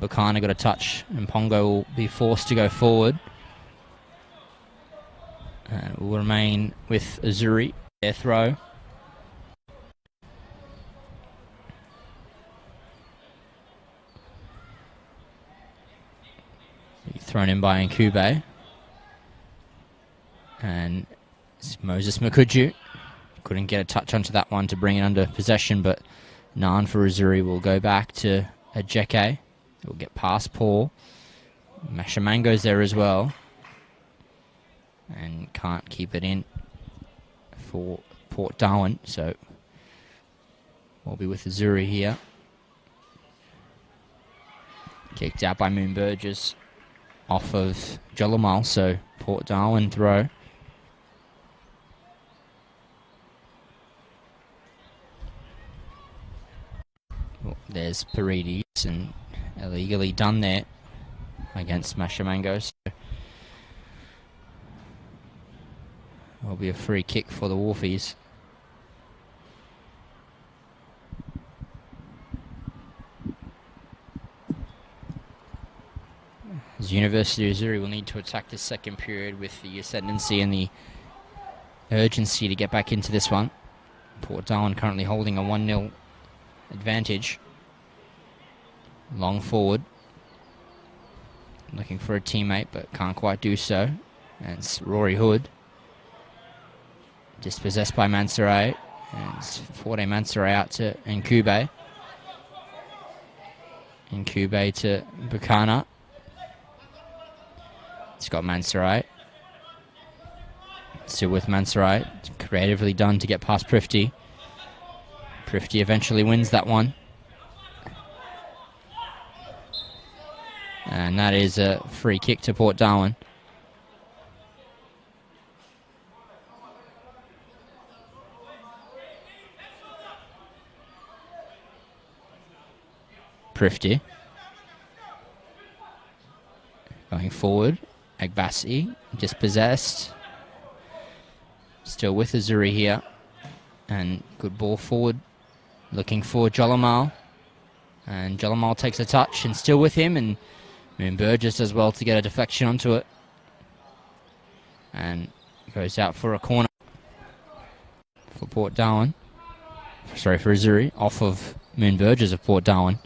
Bukana got a touch, and Pongo will be forced to go forward. And will remain with Azzurri, their throw. Thrown in by Nkube. And Moses Makuju couldn't get a touch onto that one to bring it under possession, but Nan for Azzurri will go back to Ajeke. It will get past Paul. Mashamango's there as well, and can't keep it in for Port Darwin, so we'll be with Azzurri here. Kicked out by Moon Burgess off of Jolamal, so Port Darwin throw. Well, there's Paredes, and illegally done there against Mashamango, so will be a free kick for the Wolfies. As University of Azzurri will need to attack this second period with the ascendancy and the urgency to get back into this one. Port Darwin currently holding a 1-0 advantage. Long forward. Looking for a teammate, but can't quite do so. And it's Rory Hood. Dispossessed by Mansaray. And it's Forte Mansaray out to Nkube. Nkube to Bukana. It's got Mansaray. Still with Mansaray. Creatively done to get past Prifty. Prifty eventually wins that one. And that is a free kick to Port Darwin. Prifty. Going forward. Egbassi, dispossessed. Still with Azzurri here. And good ball forward. Looking for Jolamal. And Jolamal takes a touch, and still with him, and Moon Burgess as well to get a deflection onto it. And goes out for a corner for Port Darwin. Sorry, for Azzurri, off of Moon Burgess of Port Darwin.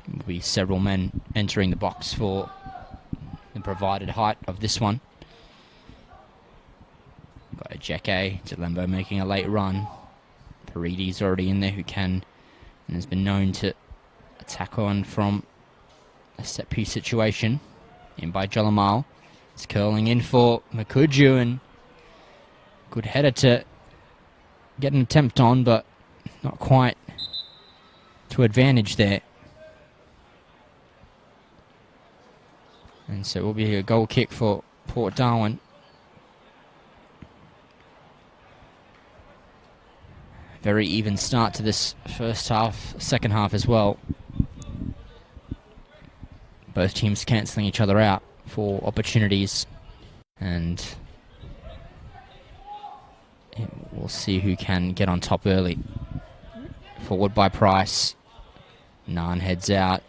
Will be several men entering the box for the provided height of this one. Got a Ajeke, Delembo making a late run. Paredes already in there who can and has been known to attack on from a set piece situation. In by Jolamal. It's curling in for Makuju, and good header to get an attempt on, but not quite to advantage there. And so it will be a goal kick for Port Darwin. Very even start to this first half, second half as well. Both teams cancelling each other out for opportunities, and we'll see who can get on top early. Forward by Price. Naan heads out.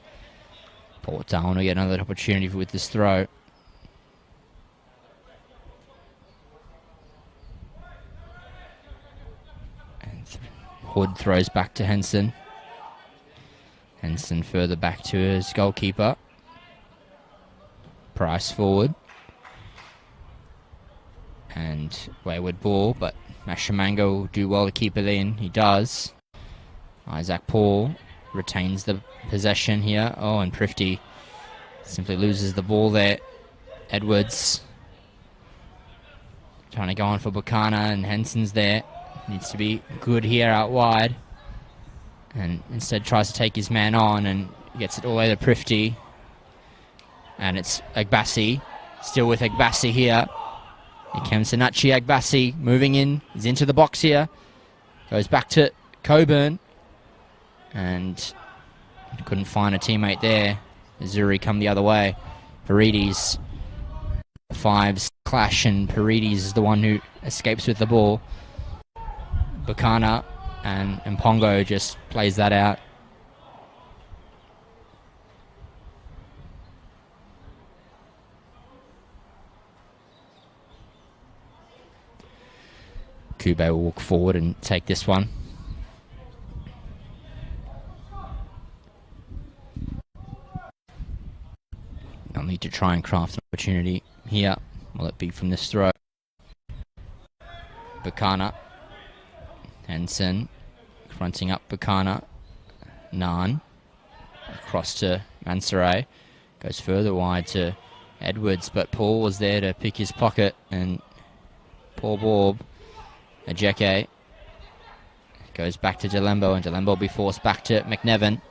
Port Darwin will get another opportunity with this throw. And Hood throws back to Henson. Henson further back to his goalkeeper. Price forward. And wayward ball, but Mashamango will do well to keep it in. He does. Isaac Paul retains the possession here. Oh, and Prifty simply loses the ball there. Edwards trying to go on for Buchanan, and Henson's there. Needs to be good here out wide. And instead tries to take his man on and gets it all the way to Prifty. And it's Agbassi. Still with Agbassi here. Here comes Sanachi Agbassi moving in. He's into the box here. Goes back to Coburn. And couldn't find a teammate there. Azzurri come the other way. Paredes. Fives clash, and Paredes is the one who escapes with the ball. Buchanan and Pongo just plays that out. Kube will walk forward and take this one. They'll need to try and craft an opportunity here. Will it be from this throw? Buchanan. Henson fronting up Buchanan. Naan. Across to Mansaray. Goes further wide to Edwards, but Paul was there to pick his pocket, and poor Borb. Ajeke goes back to Delembo, and Delembo will be forced back to McNevin.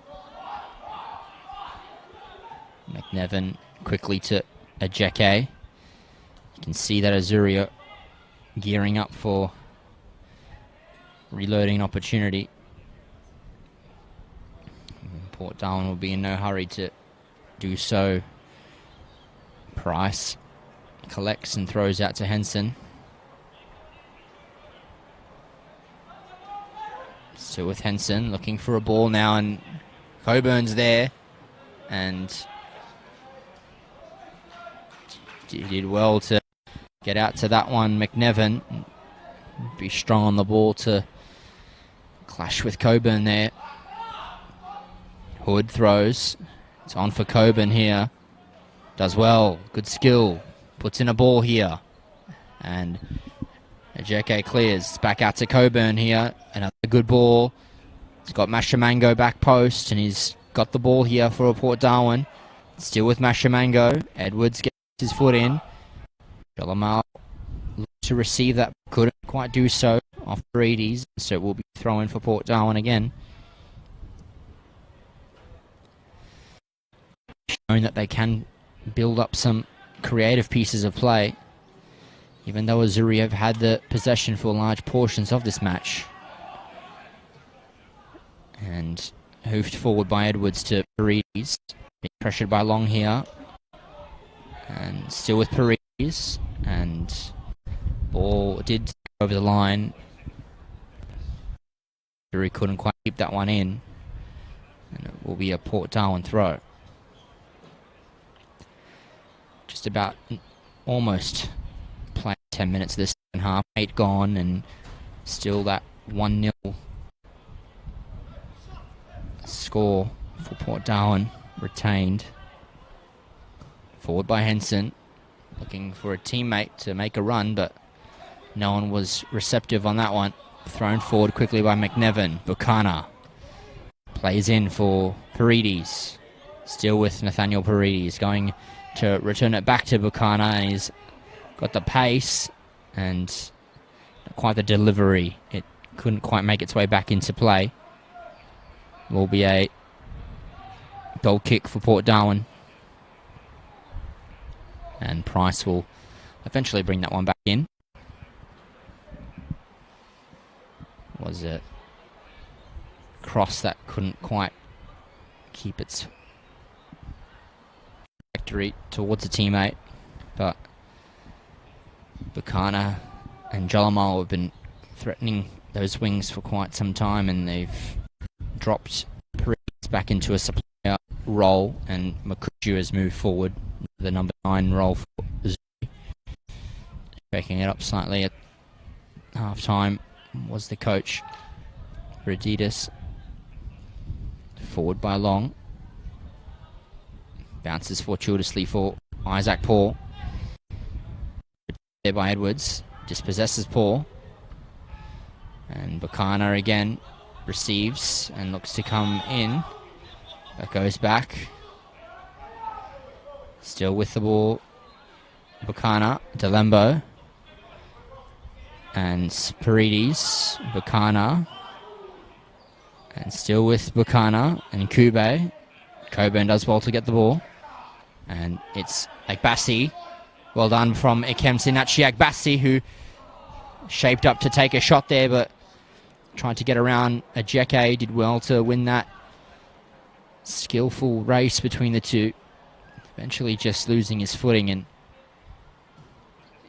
McNevin quickly to Ajeke. You can see that Azzurri are gearing up for reloading an opportunity. Port Darwin will be in no hurry to do so. Price collects and throws out to Henson. Still with Henson, looking for a ball now, and Coburn's there, and he did well to get out to that one. McNevin be strong on the ball to clash with Coburn there. Hood throws. It's on for Coburn here. Does well. Good skill. Puts in a ball here. And Ajeke clears. It's back out to Coburn here. Another good ball. He's got Mashamango back post, and he's got the ball here for Port Darwin. Still with Mashamango. Edwards gets his foot in. Jalamal to receive that, couldn't quite do so off Paredes, so it will be thrown for Port Darwin again. Showing that they can build up some creative pieces of play, even though Azzurri have had the possession for large portions of this match. And hoofed forward by Edwards to Paredes. Being pressured by Long here. And still with Paredes. And ball did go over the line. Azzurri couldn't quite keep that one in. And it will be a Port Darwin throw. Just about almost playing 10 minutes of this second half. 8 gone, and still that 1-0 score for Port Darwin retained. Forward by Henson, looking for a teammate to make a run, but no one was receptive on that one. Thrown forward quickly by McNevin. Buchanan plays in for Paredes. Still with Nathaniel Paredes, going to return it back to Buchanan. He's got the pace and not quite the delivery. It couldn't quite make its way back into play. Will be a goal kick for Port Darwin. And Price will eventually bring that one back in. Was it cross that couldn't quite keep its trajectory towards a teammate, but Buchanan and Jalamal have been threatening those wings for quite some time, and they've dropped Paredes back into a supplier role, and Makuju has moved forward, the number 9 role for Azzurri. Breaking it up slightly at half-time was the coach, Radidas. Forward by Long. Bounces fortuitously for Isaac Paul. There by Edwards. Dispossesses Paul. And Buchanan again receives and looks to come in. But goes back. Still with the ball. Buchanan. Delembo. And Paredes. Buchanan. And still with Buchanan and Kube. Coburn does well to get the ball. And it's Agbassi. Well done from Ikemsinachi Agbassi, who shaped up to take a shot there, but tried to get around Ajeke. Did well to win that skillful race between the two. Eventually just losing his footing, and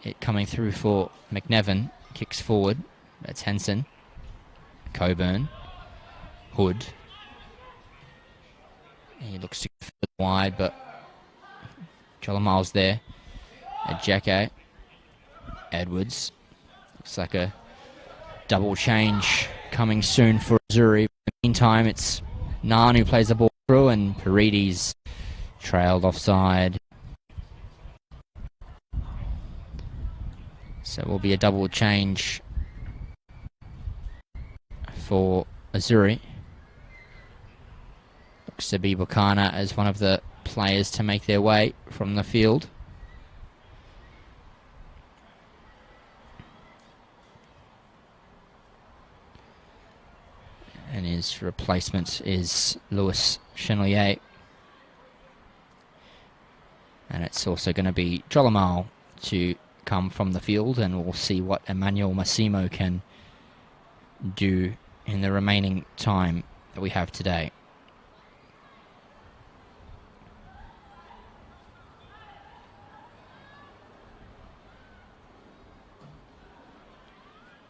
it coming through for McNevin. Kicks forward. That's Henson. Coburn. Hood. He looks to go wide, but Jalamal's there. Ajeke. Edwards. Looks like a double change coming soon for Azzurri. In the meantime, it's Nan who plays the ball through, and Paredes trailed offside. So it will be a double change for Azzurri. Looks to be Buchanan as one of the players to make their way from the field. And his replacement is Louis Chenelier. And it's also going to be Jolamal to come from the field, and we'll see what Emmanuel Massimo can do in the remaining time that we have today.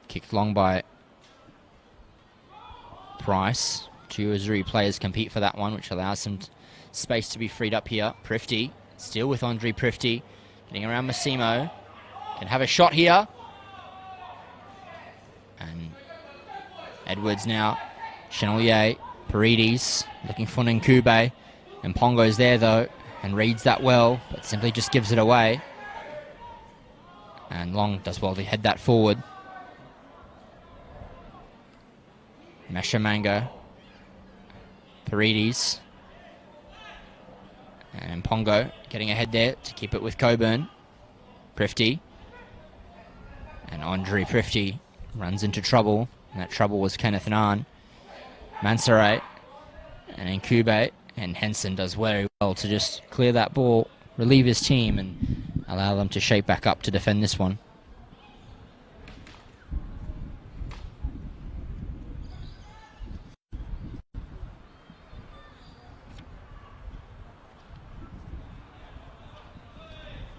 Kicked long by Price. 2 Azzurri players compete for that one, which allows some space to be freed up here. Prifty, still with Andre Prifty, getting around Massimo. Can have a shot here. And Edwards now. Chenelier, Paredes, looking for Nkube. And Pongo's there though, and reads that well, but simply just gives it away. And Long does well to head that forward. Meshamango, Paredes, and Pongo getting ahead there to keep it with Coburn. Prifty, and Andre Prifty runs into trouble, and that trouble was Kenneth Nan. Mansaray, and Nkube, and Henson does very well to just clear that ball, relieve his team, and allow them to shape back up to defend this one.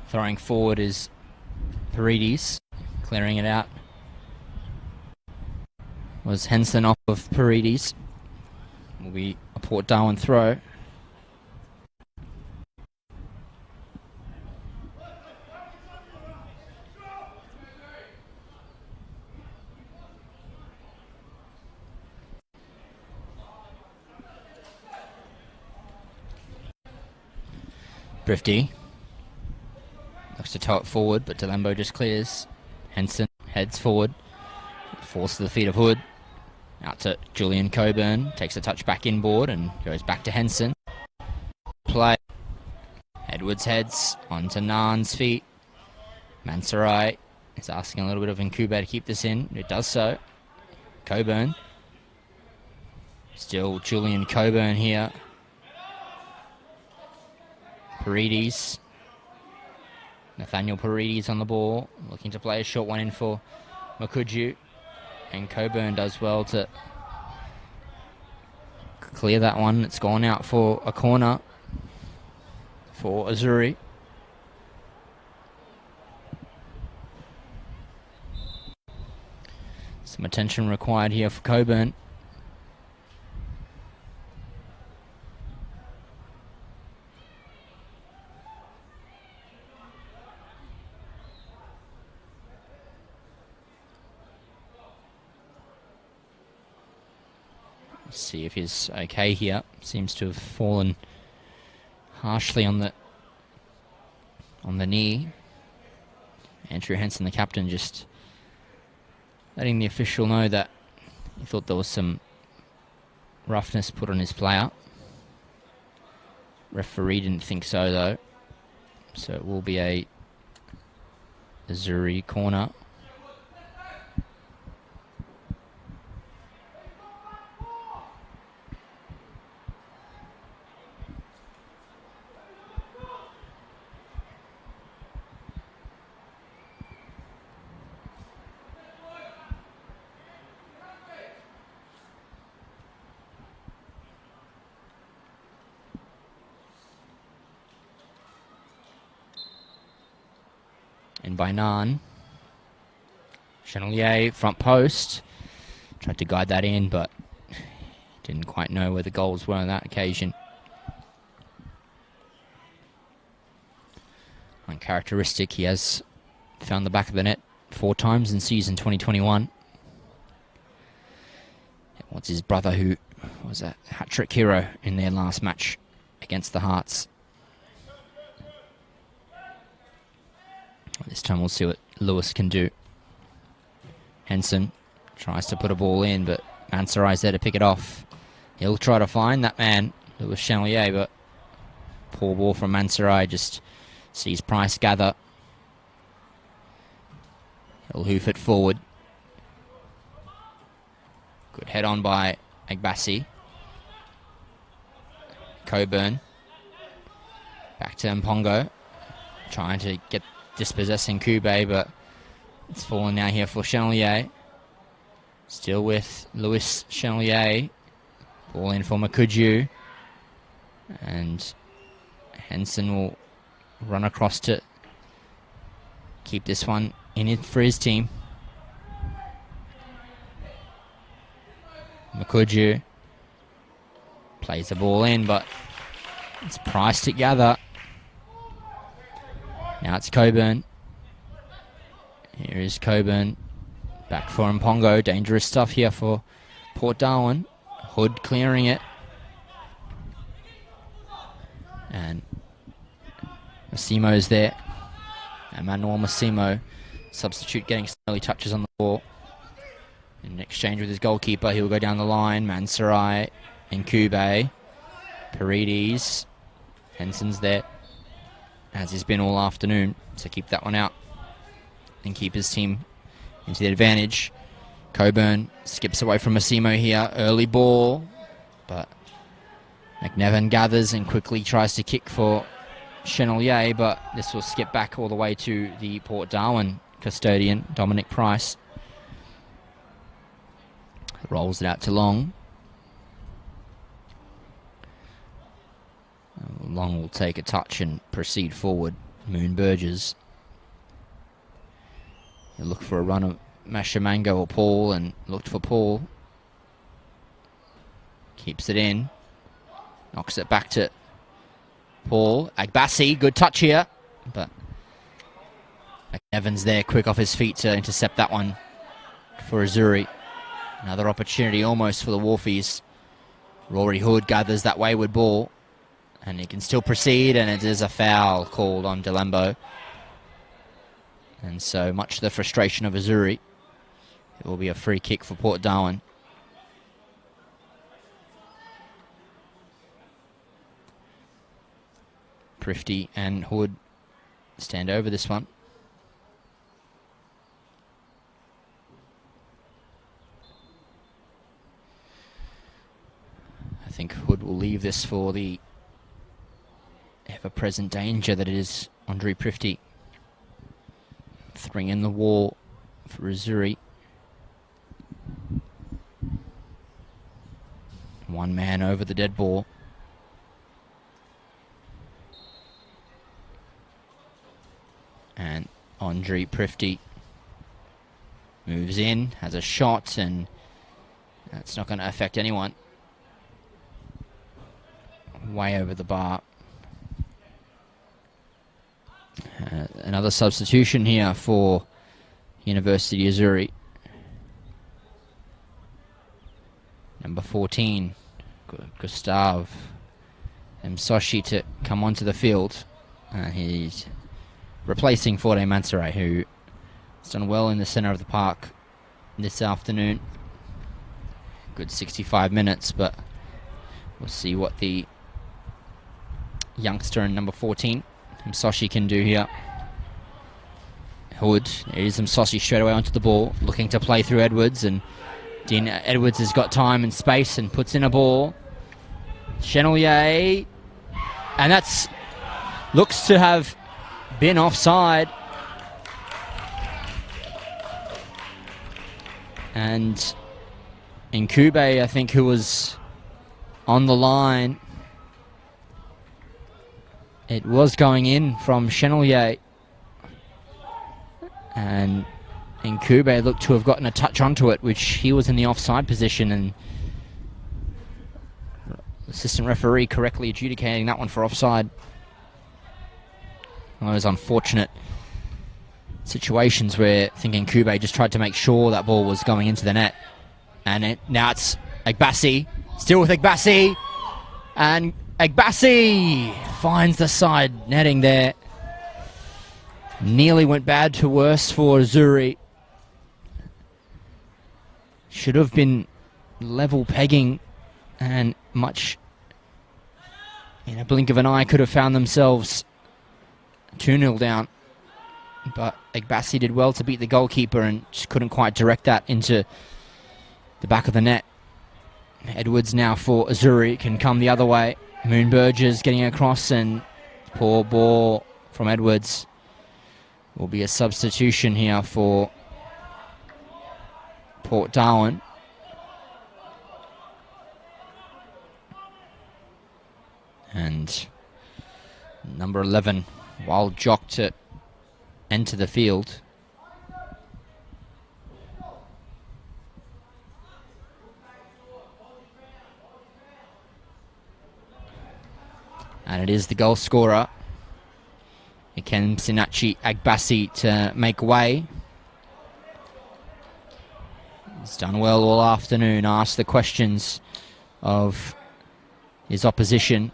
Throwing forward is Paredes, clearing it out was Henson off of Paredes. Will be a Port Darwin throw. Prifty looks to tow it forward, but Delembo just clears. Henson heads forward, forces the feet of Hood. Out to Julian Coburn, takes a touch back inboard and goes back to Henson. Play. Edwards heads onto Nan's feet. Mansaray is asking a little bit of Nkube to keep this in. It does so. Coburn. Still Julian Coburn here. Paredes. Nathaniel Paredes on the ball, looking to play a short one in for Makuju. And Coburn does well to clear that one. It's gone out for a corner for Azzurri. Some attention required here for Coburn. Let's see if he's okay here. Seems to have fallen harshly on the knee. Andrew Henson, the captain, just letting the official know that he thought there was some roughness put on his player. Referee didn't think so, though. So it will be a Azzurri corner. In by Nan. Chenelier, front post. Tried to guide that in, but didn't quite know where the goals were on that occasion. Uncharacteristic, he has found the back of the net 4 times in season 2021. What's his brother, who was a hat-trick hero in their last match against the Hearts. This time we'll see what Lewis can do. Henson tries to put a ball in, but Mansurai's there to pick it off. He'll try to find that man, Lewis Chenelier, but poor ball from Mansurai, just sees Price gather. He'll hoof it forward. Good head on by Agbassi. Coburn. Back to Mpongo. Trying to get dispossessing Kube, but it's fallen now here for Chenelier. Still with Lewis Chenelier. Ball in for Makuju. And Henson will run across to keep this one in it for his team. Makuju plays the ball in, but it's Price to gather. Now it's Coburn. Here is Coburn. Back for Mpongo. Dangerous stuff here for Port Darwin. Hood clearing it. And Massimo's there. Emmanuel Massimo, substitute, getting some early touches on the ball. In exchange with his goalkeeper, he'll go down the line. Mansurai and Kube. Paredes. Henson's there, as he's been all afternoon, to keep that one out and keep his team into the advantage. Coburn skips away from Massimo here. Early ball, but McNevin gathers and quickly tries to kick for Chenelier, but this will skip back all the way to the Port Darwin custodian, Dominic Price. Rolls it out to Long. Long will take a touch and proceed forward. Moon Burgess. He'll look for a run of Mashamango or Paul, and looked for Paul. Keeps it in. Knocks it back to Paul. Agbassi, good touch here, but Evans there, quick off his feet to intercept that one for Azzurri. Another opportunity almost for the Wharfies. Rory Hood gathers that wayward ball, and he can still proceed, and it is a foul called on Delembo. And so, much to the frustration of Azzurri, it will be a free kick for Port Darwin. Prifty and Hood stand over this one. I think Hood will leave this for the ever-present danger that it is Andre Prifty. Throwing in the wall for Azzurri. One man over the dead ball. And Azzurri Prifty moves in, has a shot, and that's not going to affect anyone. Way over the bar. Another substitution here for University Azzurri. Number 14, Gustav Msoshi to come onto the field. He's replacing Forte Mansoret, who has done well in the centre of the park this afternoon. Good 65 minutes, but we'll see what the youngster in number 14, Msoshi, can do here. Hood, it is Msoshi straight away onto the ball, looking to play through Edwards, and Dean Edwards has got time and space and puts in a ball. Chenelier, and that's looks to have been offside. And Nkube, I think, who was on the line, it was going in from Chenelier. And Nkube looked to have gotten a touch onto it, which he was in the offside position, and the assistant referee correctly adjudicating that one for offside. One of those unfortunate situations where I think Nkube just tried to make sure that ball was going into the net. And now it's Agbasi, still with Agbasi, and Agbasi finds the side netting there. Nearly went bad to worse for Azzurri. Should have been level pegging, and much in a blink of an eye could have found themselves 2-0 down. But Agbasi did well to beat the goalkeeper and just couldn't quite direct that into the back of the net. Edwards now for Azzurri can come the other way. Moon Burgess getting across, and poor ball from Edwards. Will be a substitution here for Port Darwin. And number 11, Wild Jock, to enter the field. And it is the goal scorer, Ikem Sinachi Agbasi, to make way. He's done well all afternoon, asked the questions of his opposition.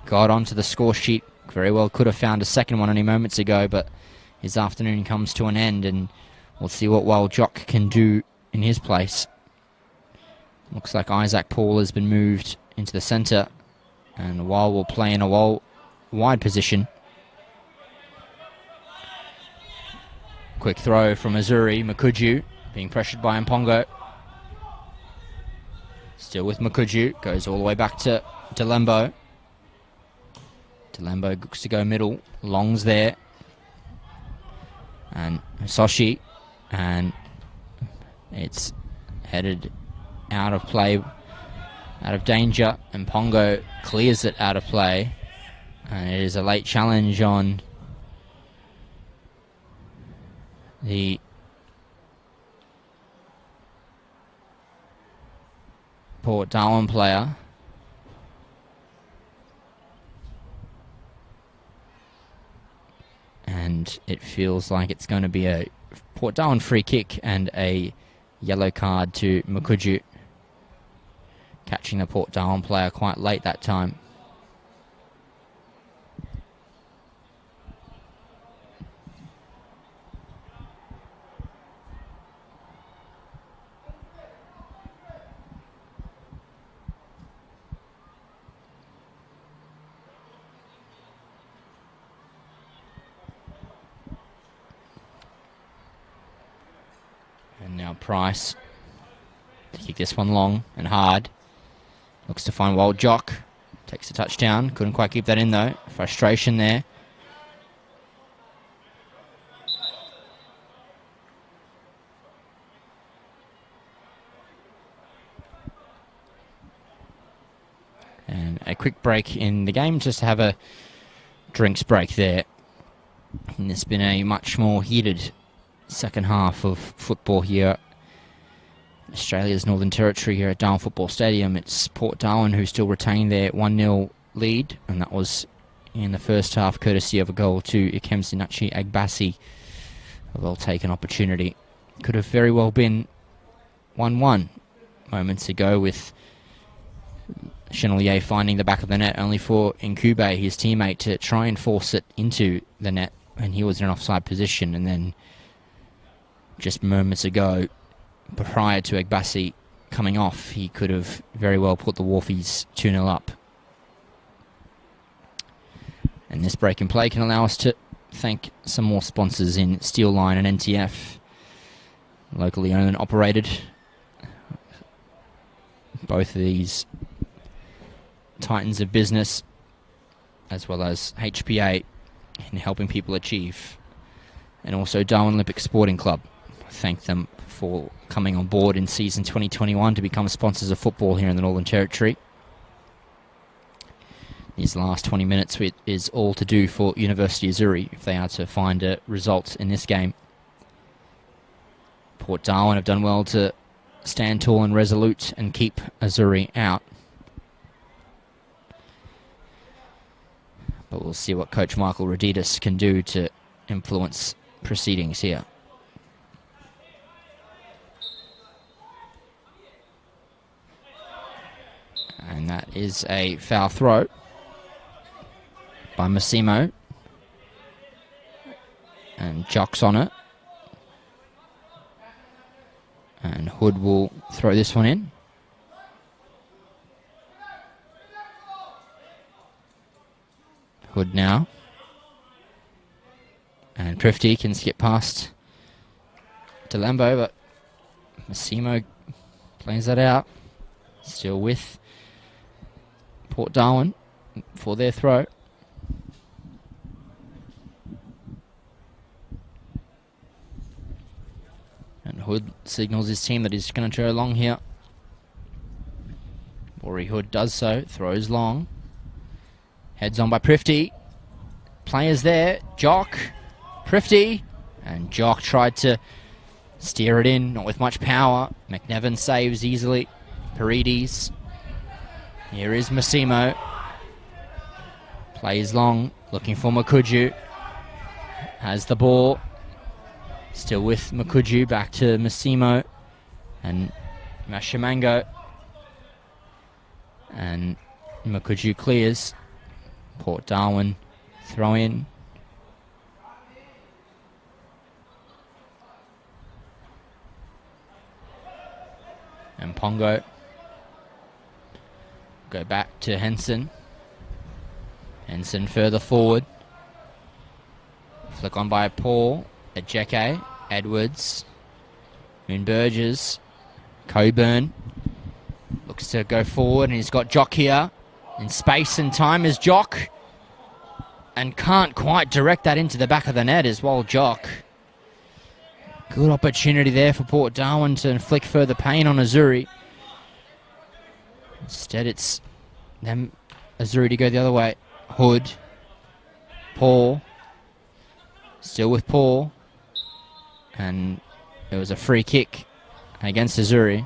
Got onto the score sheet. Very well could have found a second one any moments ago, but his afternoon comes to an end, and we'll see what Wild Jock can do in his place. Looks like Isaac Paul has been moved into the centre, and Wild will play in a wide position. Quick throw from Azzurri. Mukuju being pressured by Mpongo. Still with Mukuju. Goes all the way back to Delembo. Delembo looks to go middle. Long's there. And Soshi. And it's headed out of play, out of danger. And Mpongo clears it out of play. And it is a late challenge on the Port Darwin player. And it feels like it's going to be a Port Darwin free kick and a yellow card to Mukuju, catching the Port Darwin player quite late that time. And now Price to kick this one long and hard. Looks to find Wild Jock. Takes a touchdown. Couldn't quite keep that in though. Frustration there. a quick break in the game just to have a drinks break there. And it's been a much more heated second half of football here. Australia's Northern Territory here at Darwin Football Stadium. It's Port Darwin who still retain their 1-0 lead, and that was in the first half courtesy of a goal to Ikemsinachi Agbasi. A well-taken opportunity. Could have very well been 1-1 moments ago, with Chenelier finding the back of the net, only for Nkube, his teammate, to try and force it into the net, and he was in an offside position. And then just moments ago, prior to Agbasi coming off, he could have very well put the Wharfies 2-0 up. And this break in play can allow us to thank some more sponsors in Steel Line and NTF, locally owned and operated. Both of these titans of business, as well as HPA in helping people achieve, and also Darwin Olympic Sporting Club. Thank them for coming on board in season 2021 to become sponsors of football here in the Northern Territory. These last 20 minutes is all to do for University Azzurri if they are to find a result in this game. Port Darwin have done well to stand tall and resolute and keep Azzurri out. But we'll see what Coach Michael Roditis can do to influence proceedings here. And that is a foul throw by Massimo. And Jock's on it. And Hood will throw this one in. Hood now. And Prifty can skip past Delambo, but Massimo plays that out. Still with Port Darwin for their throw. And Hood signals his team that he's going to go long here. Rory Hood does so, throws long. Heads on by Prifty. Players there, Jock, Prifty, and Jock tried to steer it in, not with much power. McNevin saves easily. Paredes. Here is Massimo. Plays long, looking for Makuju. Has the ball. Still with Makuju, back to Massimo. And Mashimango. And Makuju clears. Port Darwin throw in. And Pongo. Go back to Henson. Henson further forward. Flick on by Paul. Ejeke. Edwards. Moon Burgess. Coburn. Looks to go forward, and he's got Jock here. In space and time is Jock. And can't quite direct that into the back of the net as well, Jock. Good opportunity there for Port Darwin to inflict further pain on Azzurri. Instead, it's them, Azzurri, to go the other way. Hood. Paul. Still with Paul. And it was a free kick against Azzurri.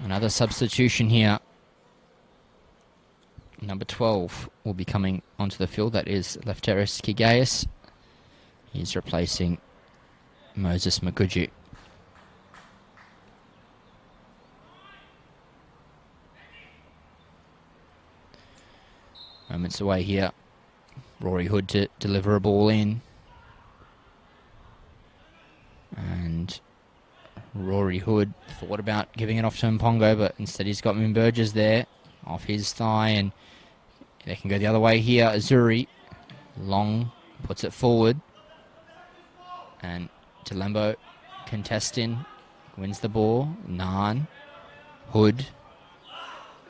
Another substitution here. Number 12 will be coming onto the field. That is Lefteris Kigeas. He's replacing Moses Makuju. Moments away here. Rory Hood to deliver a ball in. And Rory Hood thought about giving it off to Mpongo, but instead he's got Moon Burgess there off his thigh, and they can go the other way here. Azzurri, long, puts it forward, and Delambo contesting, wins the ball. Naan, Hood,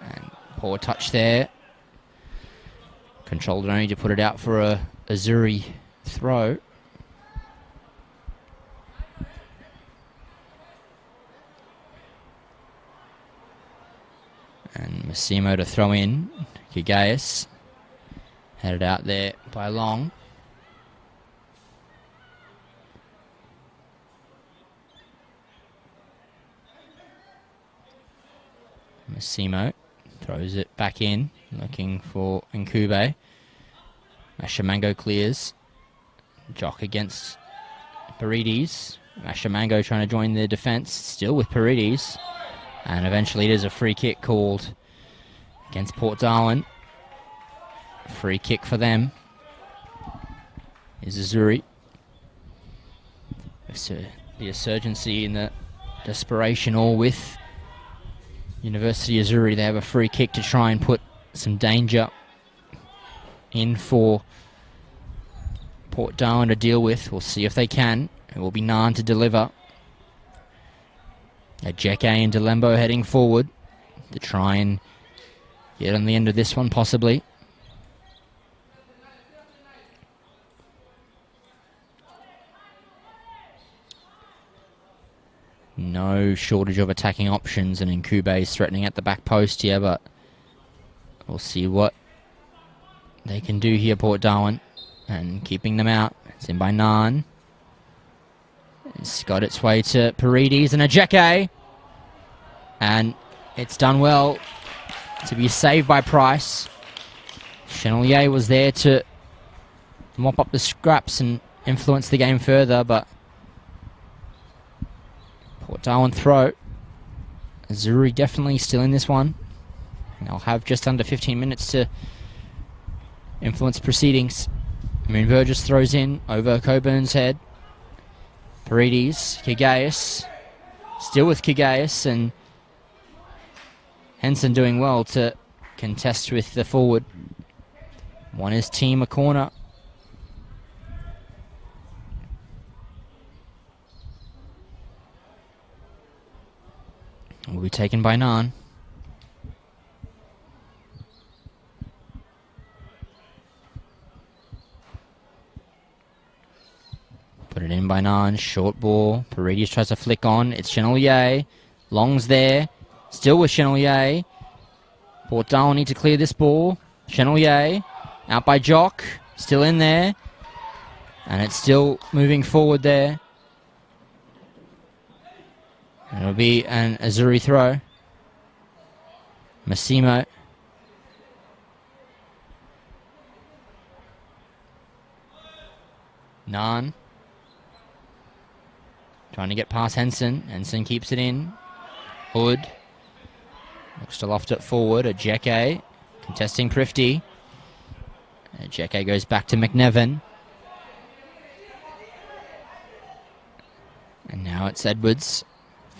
and poor touch there. Controlled only to put it out for a Azzurri throw. And Massimo to throw in. Kigaius headed out there by Long. Massimo throws it back in, looking for Nkube. Mashamango clears. Jock against Paredes. Mashamango trying to join the defence, still with Paredes. And eventually there's a free kick called against Port Darwin. Free kick for them is Azzurri. So the insurgency and the desperation all with University of Azzurri. They have a free kick to try and put some danger in for Port Darwin to deal with. We'll see if they can. It will be Naan to deliver. Ajeke and Delembo heading forward to try and get on the end of this one, possibly. No shortage of attacking options, and Nkube is threatening at the back post here, but we'll see what they can do here, Port Darwin, and keeping them out. It's in by Naan. It's got its way to Paredes and Ajeke, and it's done well to be saved by Price. Chenelier was there to mop up the scraps and influence the game further, but Port Darwin throw. Azzurri definitely still in this one. And they'll have just under 15 minutes to influence proceedings. Moon Burgess throws in over Coburn's head. Paredes, Kigaius, still with Kigaius, and Henson doing well to contest with the forward. Won his team a corner. Will be taken by Naan. Put it in by Naan. Short ball. Paredes tries to flick on. It's Chenelier. Long's there. Still with Chenelier. Port Darwin need to clear this ball. Chenelier. Out by Jock. Still in there. And it's still moving forward there. It'll be an Azzurri throw. Massimo. Naan. Trying to get past Henson. Henson keeps it in. Hood. Looks to loft it forward. Ajeke. Contesting Prifty. Ajeke goes back to McNevin. And now it's Edwards.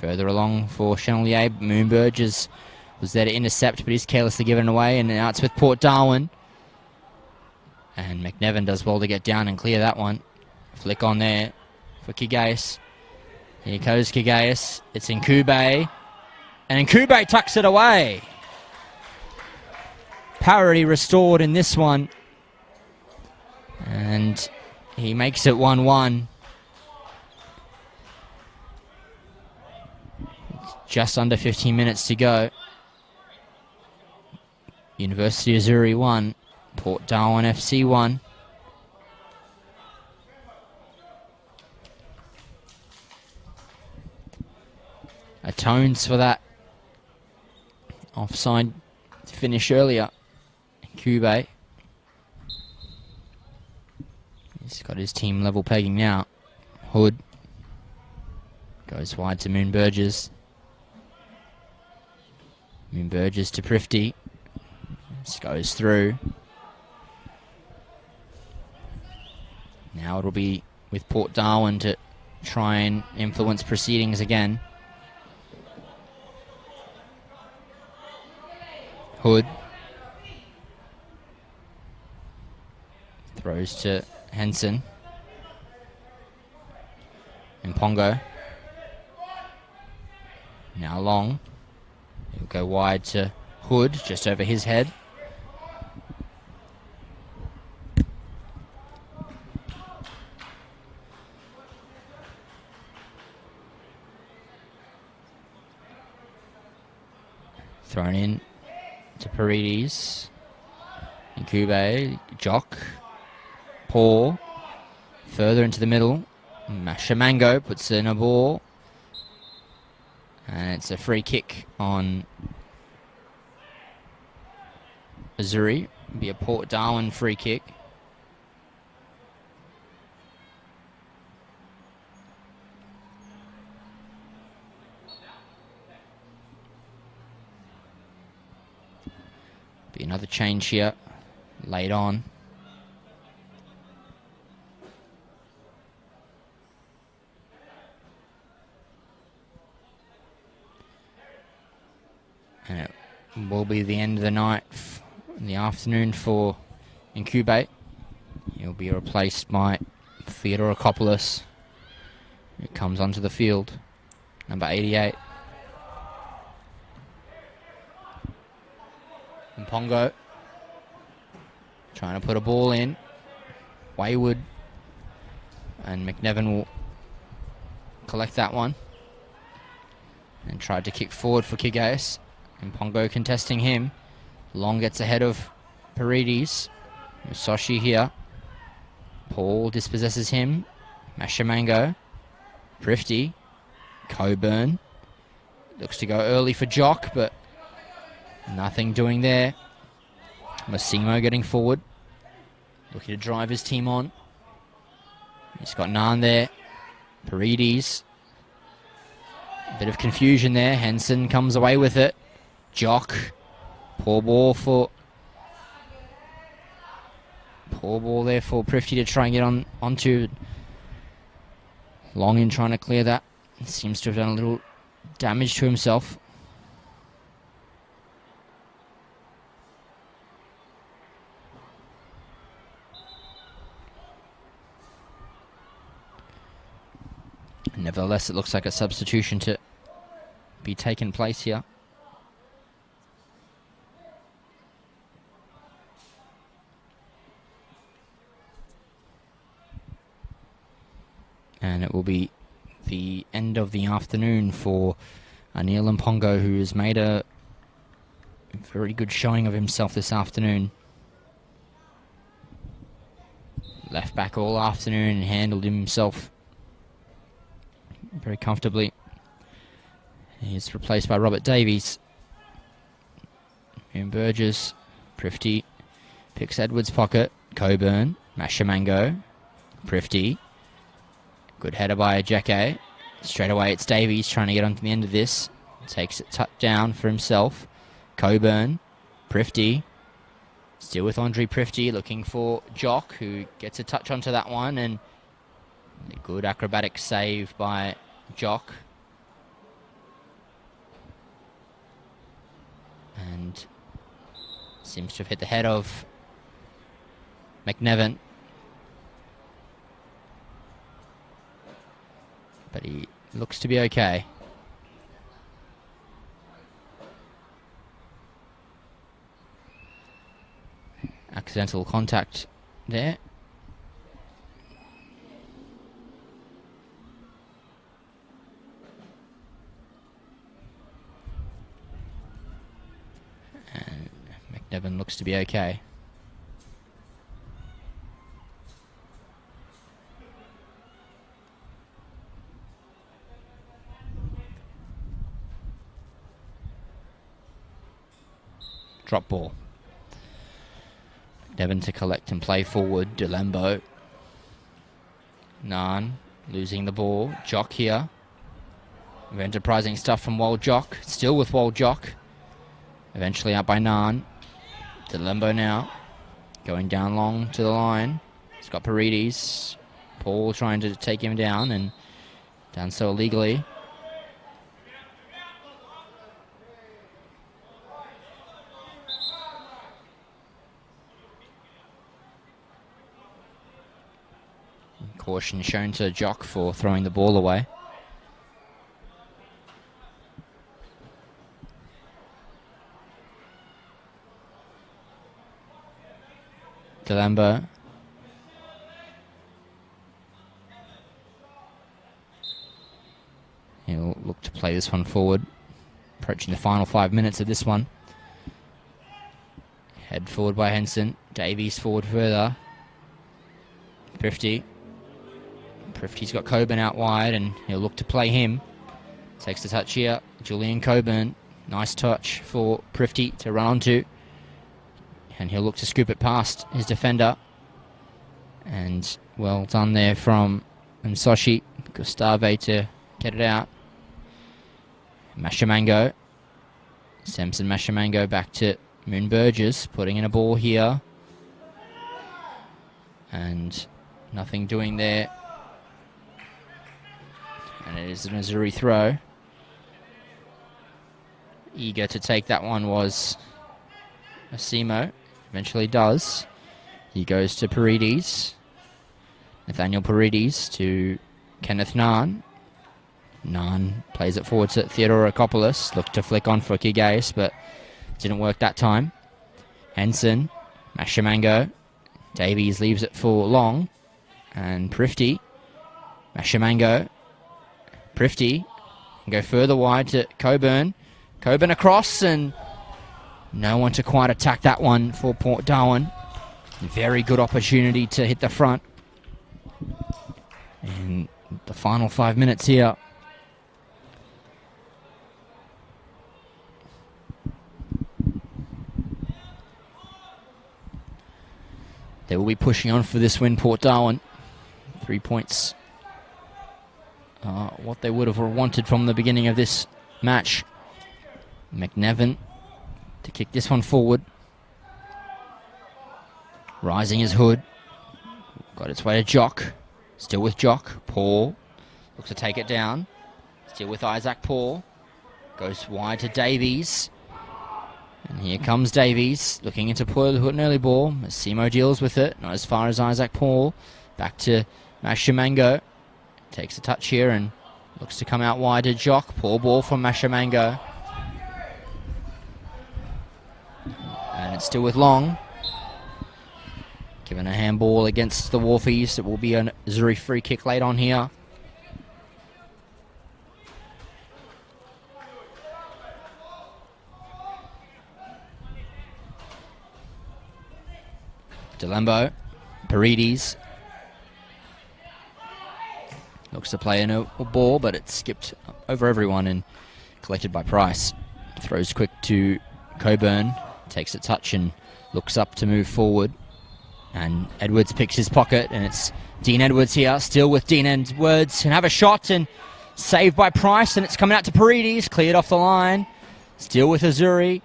Further along for Chenelier. Moon Burgess was there to intercept, but he's carelessly given away. And now it's with Port Darwin. And McNevin does well to get down and clear that one. Flick on there for Kigaius. Here goes Kigaius. It's Nkube. And Nkube tucks it away. Parity restored in this one. And he makes it 1-1. Just under 15 minutes to go. University of Azzurri 1. Port Darwin FC 1. Atones for that offside finish earlier. Nkube. He's got his team level pegging now. Hood. Goes wide to Moon Burgess. Moon Burgess to Prifty. This goes through. Now it'll be with Port Darwin to try and influence proceedings again. Hood. Throws to Henson. And Pongo. Now Long. He'll go wide to Hood, just over his head. Thrown in to Paredes. Incube, Jock. Paul. Further into the middle. Mashamango puts in a ball. And it's a free kick on Azzurri. Be a Port Darwin free kick. Be another change here. Late on. And it will be the end of the night in the afternoon for Incube. He'll be replaced by Theodorakopoulos, who comes onto the field, number 88. And Pongo trying to put a ball in. Wayward. And McNevin will collect that one. And tried to kick forward for Kigaeus. And Pongo contesting him. Long gets ahead of Paredes. Musashi here. Paul dispossesses him. Mashamango. Prifty. Coburn. Looks to go early for Jock, but nothing doing there. Massimo getting forward. Looking to drive his team on. He's got Nan there. Paredes. A bit of confusion there. Henson comes away with it. Jock. Poor ball there for Prifty to try and get onto. Long in trying to clear that. Seems to have done a little damage to himself. Nevertheless, it looks like a substitution to be taking place here. And it will be the end of the afternoon for Anil Mpongo, who has made a very good showing of himself this afternoon. Left back all afternoon and handled himself very comfortably. He's replaced by Robert Davies. And Burgess, Prifty, picks Edwards' pocket. Coburn, Mashamango, Prifty. Good header by Ajeke. Straight away it's Davies trying to get onto the end of this. Takes it down for himself. Coburn, Prifty. Still with Andre Prifty looking for Jock, who gets a touch onto that one, and a good acrobatic save by Jock. And seems to have hit the head of McNevin. But he looks to be okay. Accidental contact there. And McNevin looks to be okay. Drop ball. Devon to collect and play forward. Delembo. Nan losing the ball. Jock here. Enterprising stuff from Wold Jock. Still with Wold Jock. Eventually out by Nan. Delembo now. Going down long to the line. He's got Paredes. Paul trying to take him down, and done so illegally. Caution shown to Jock for throwing the ball away. Delembo. He'll look to play this one forward. Approaching the final 5 minutes of this one. Head forward by Henson. Davies forward further. Prifty. Prifty's got Coburn out wide, and he'll look to play him. Takes the touch here. Julian Coburn. Nice touch for Prifty to run onto. And he'll look to scoop it past his defender. And well done there from Msoshi. Gustave to get it out. Mashamango. Samson Mashamango back to Moon Burgess, putting in a ball here. And nothing doing there. And it is an Azzurri throw. Eager to take that one was Asimo. Eventually does. He goes to Paredes. Nathaniel Paredes to Kenneth Naan. Naan plays it forward to Theodorakopoulos. Looked to flick on for Kigais, but didn't work that time. Henson. Mashamango. Davies leaves it for Long. And Prifty. Mashamango. Prifty. Go further wide to Coburn. Coburn across, and no one to quite attack that one for Port Darwin. Very good opportunity to hit the front. In the final 5 minutes here. They will be pushing on for this win, Port Darwin. 3 points. What they would have wanted from the beginning of this match. McNevin to kick this one forward. Rising his hood. Got its way to Jock. Still with Jock. Paul looks to take it down. Still with Isaac Paul. Goes wide to Davies. And here comes Davies, looking into put an early ball. Simo deals with it, not as far as Isaac Paul. Back to Mashamango. Takes a touch here and looks to come out wide to Jock. Poor ball from Mashamango. And it's still with Long. Given a handball against the Wharfies. It will be an Azzurri free kick late on here. Delembo, Paredes. Looks to play a ball, but it skipped over everyone and collected by Price. Throws quick to Coburn. Takes a touch and looks up to move forward. And Edwards picks his pocket, and it's Dean Edwards here, still with Dean Edwards. Can have a shot and saved by Price, and it's coming out to Paredes. Cleared off the line. Still with Azzurri.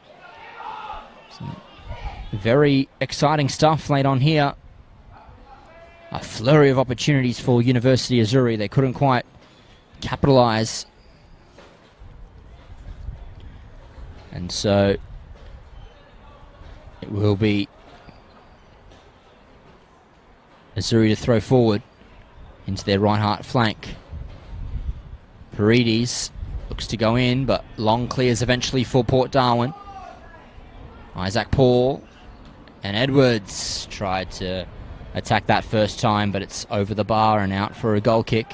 Very exciting stuff late on here. A flurry of opportunities for University Azzurri. They couldn't quite capitalise. And so it will be Azzurri to throw forward into their right heart flank. Paredes looks to go in, but Long clears eventually for Port Darwin. Isaac Paul. And Edwards tried to attack that first time, but it's over the bar and out for a goal kick.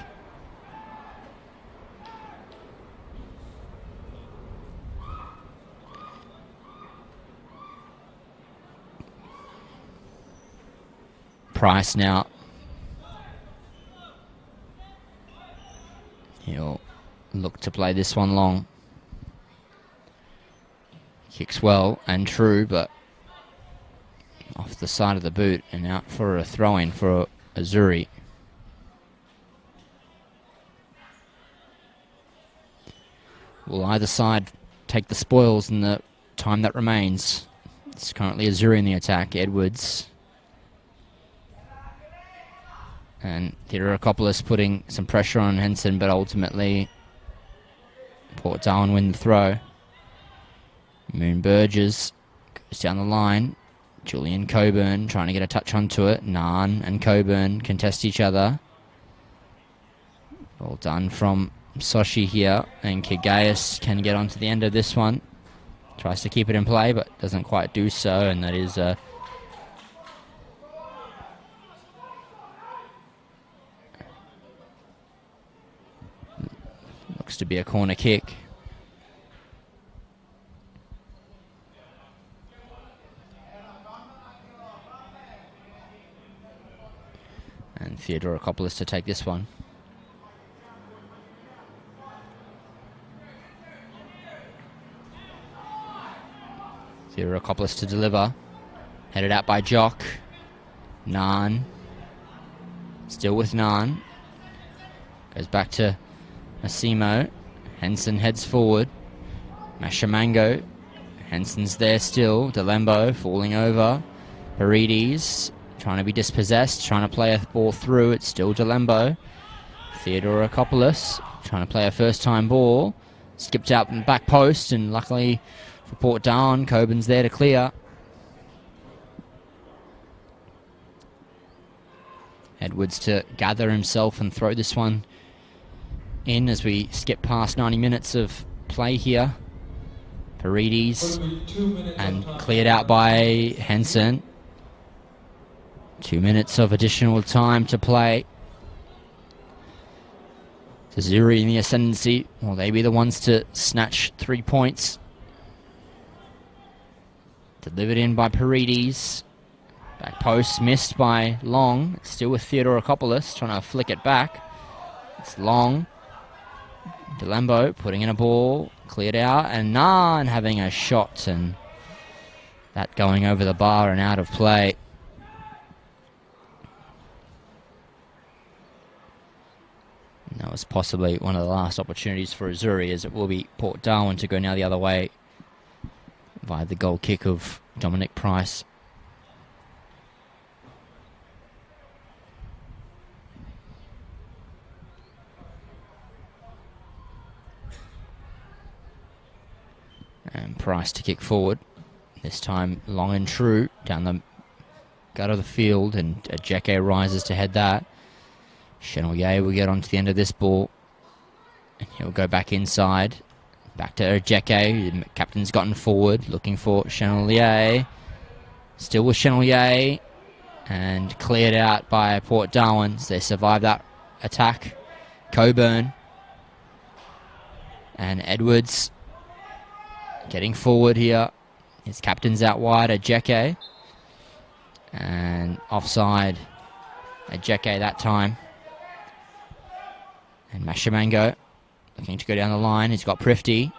Price now. He'll look to play this one long. Kicks well and true, but off the side of the boot and out for a throw-in for Azzurri. Will either side take the spoils in the time that remains? It's currently Azzurri in the attack. Edwards. And Theodorakopoulos putting some pressure on Henson, but ultimately Port Darwin win the throw. Moon Burgess goes down the line. Julian Coburn trying to get a touch onto it. Naan and Coburn contest each other. All done from Soshi here. And Kigais can get onto the end of this one. Tries to keep it in play, but doesn't quite do so. And that is looks to be a corner kick. And Theodorakopoulos to take this one. Theodorakopoulos to deliver. Headed out by Jock. Naan. Still with Naan. Goes back to Massimo. Henson heads forward. Mashamango. Henson's there still. Delembo falling over. Paredes trying to be dispossessed. Trying to play a ball through. It's still Delembo. Theodorakopoulos trying to play a first-time ball. Skipped out in the back post, and luckily for Port Darwin, Coburn's there to clear. Edwards to gather himself and throw this one in as we skip past 90 minutes of play here. Paredes and cleared out by Henson. 2 minutes of additional time to play. Azzurri in the ascendancy. Will they be the ones to snatch 3 points? Delivered in by Paredes. Back post missed by Long. Still with Theodorakopoulos trying to flick it back. It's Long. Delembo putting in a ball. Cleared out. And Naan having a shot. And that going over the bar and out of play. And that was possibly one of the last opportunities for Azzurri, as it will be Port Darwin to go now the other way via the goal kick of Dominic Price. And Price to kick forward. This time long and true down the gut of the field, and Ajeke rises to head that. Chenelier will get onto the end of this ball. And he'll go back inside. Back to Ajeke. The captain's gotten forward, looking for Chenelier. Still with Chenelier. And cleared out by Port Darwin. They survive that attack. Coburn. And Edwards getting forward here. His captain's out wide, Ajeke. And offside. Ajeke that time. And Mashamango looking to go down the line. He's got Prifty.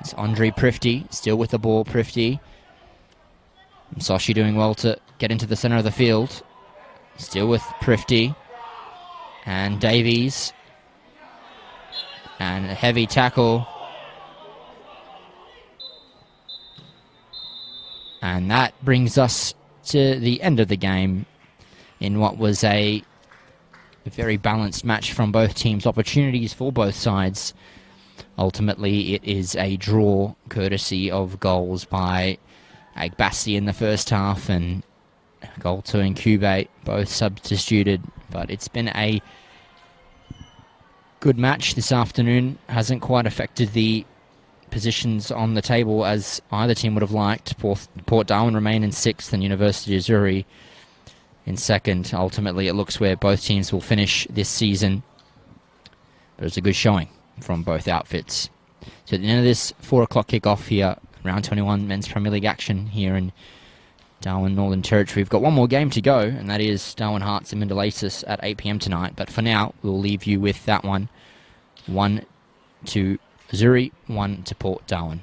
It's Andre Prifty still with the ball. Prifty. And Soshi doing well to get into the centre of the field. Still with Prifty. And Davies. And a heavy tackle. And that brings us to the end of the game in what was a very balanced match from both teams. Opportunities for both sides. Ultimately, it is a draw courtesy of goals by Agbassi in the first half and goal to Incubate, both substituted. But it's been a good match this afternoon. Hasn't quite affected the positions on the table as either team would have liked. Port Darwin remain in 6th and University of Azzurri in 2nd. Ultimately, it looks where both teams will finish this season. But it's a good showing from both outfits. So at the end of this 4 o'clock kickoff here, round 21 Men's Premier League action here in Darwin, Northern Territory. We've got one more game to go, and that is Darwin Hearts and Mindelasis at 8 p.m. tonight. But for now, we'll leave you with that one. 1 to Azzurri, 1 to Port Darwin.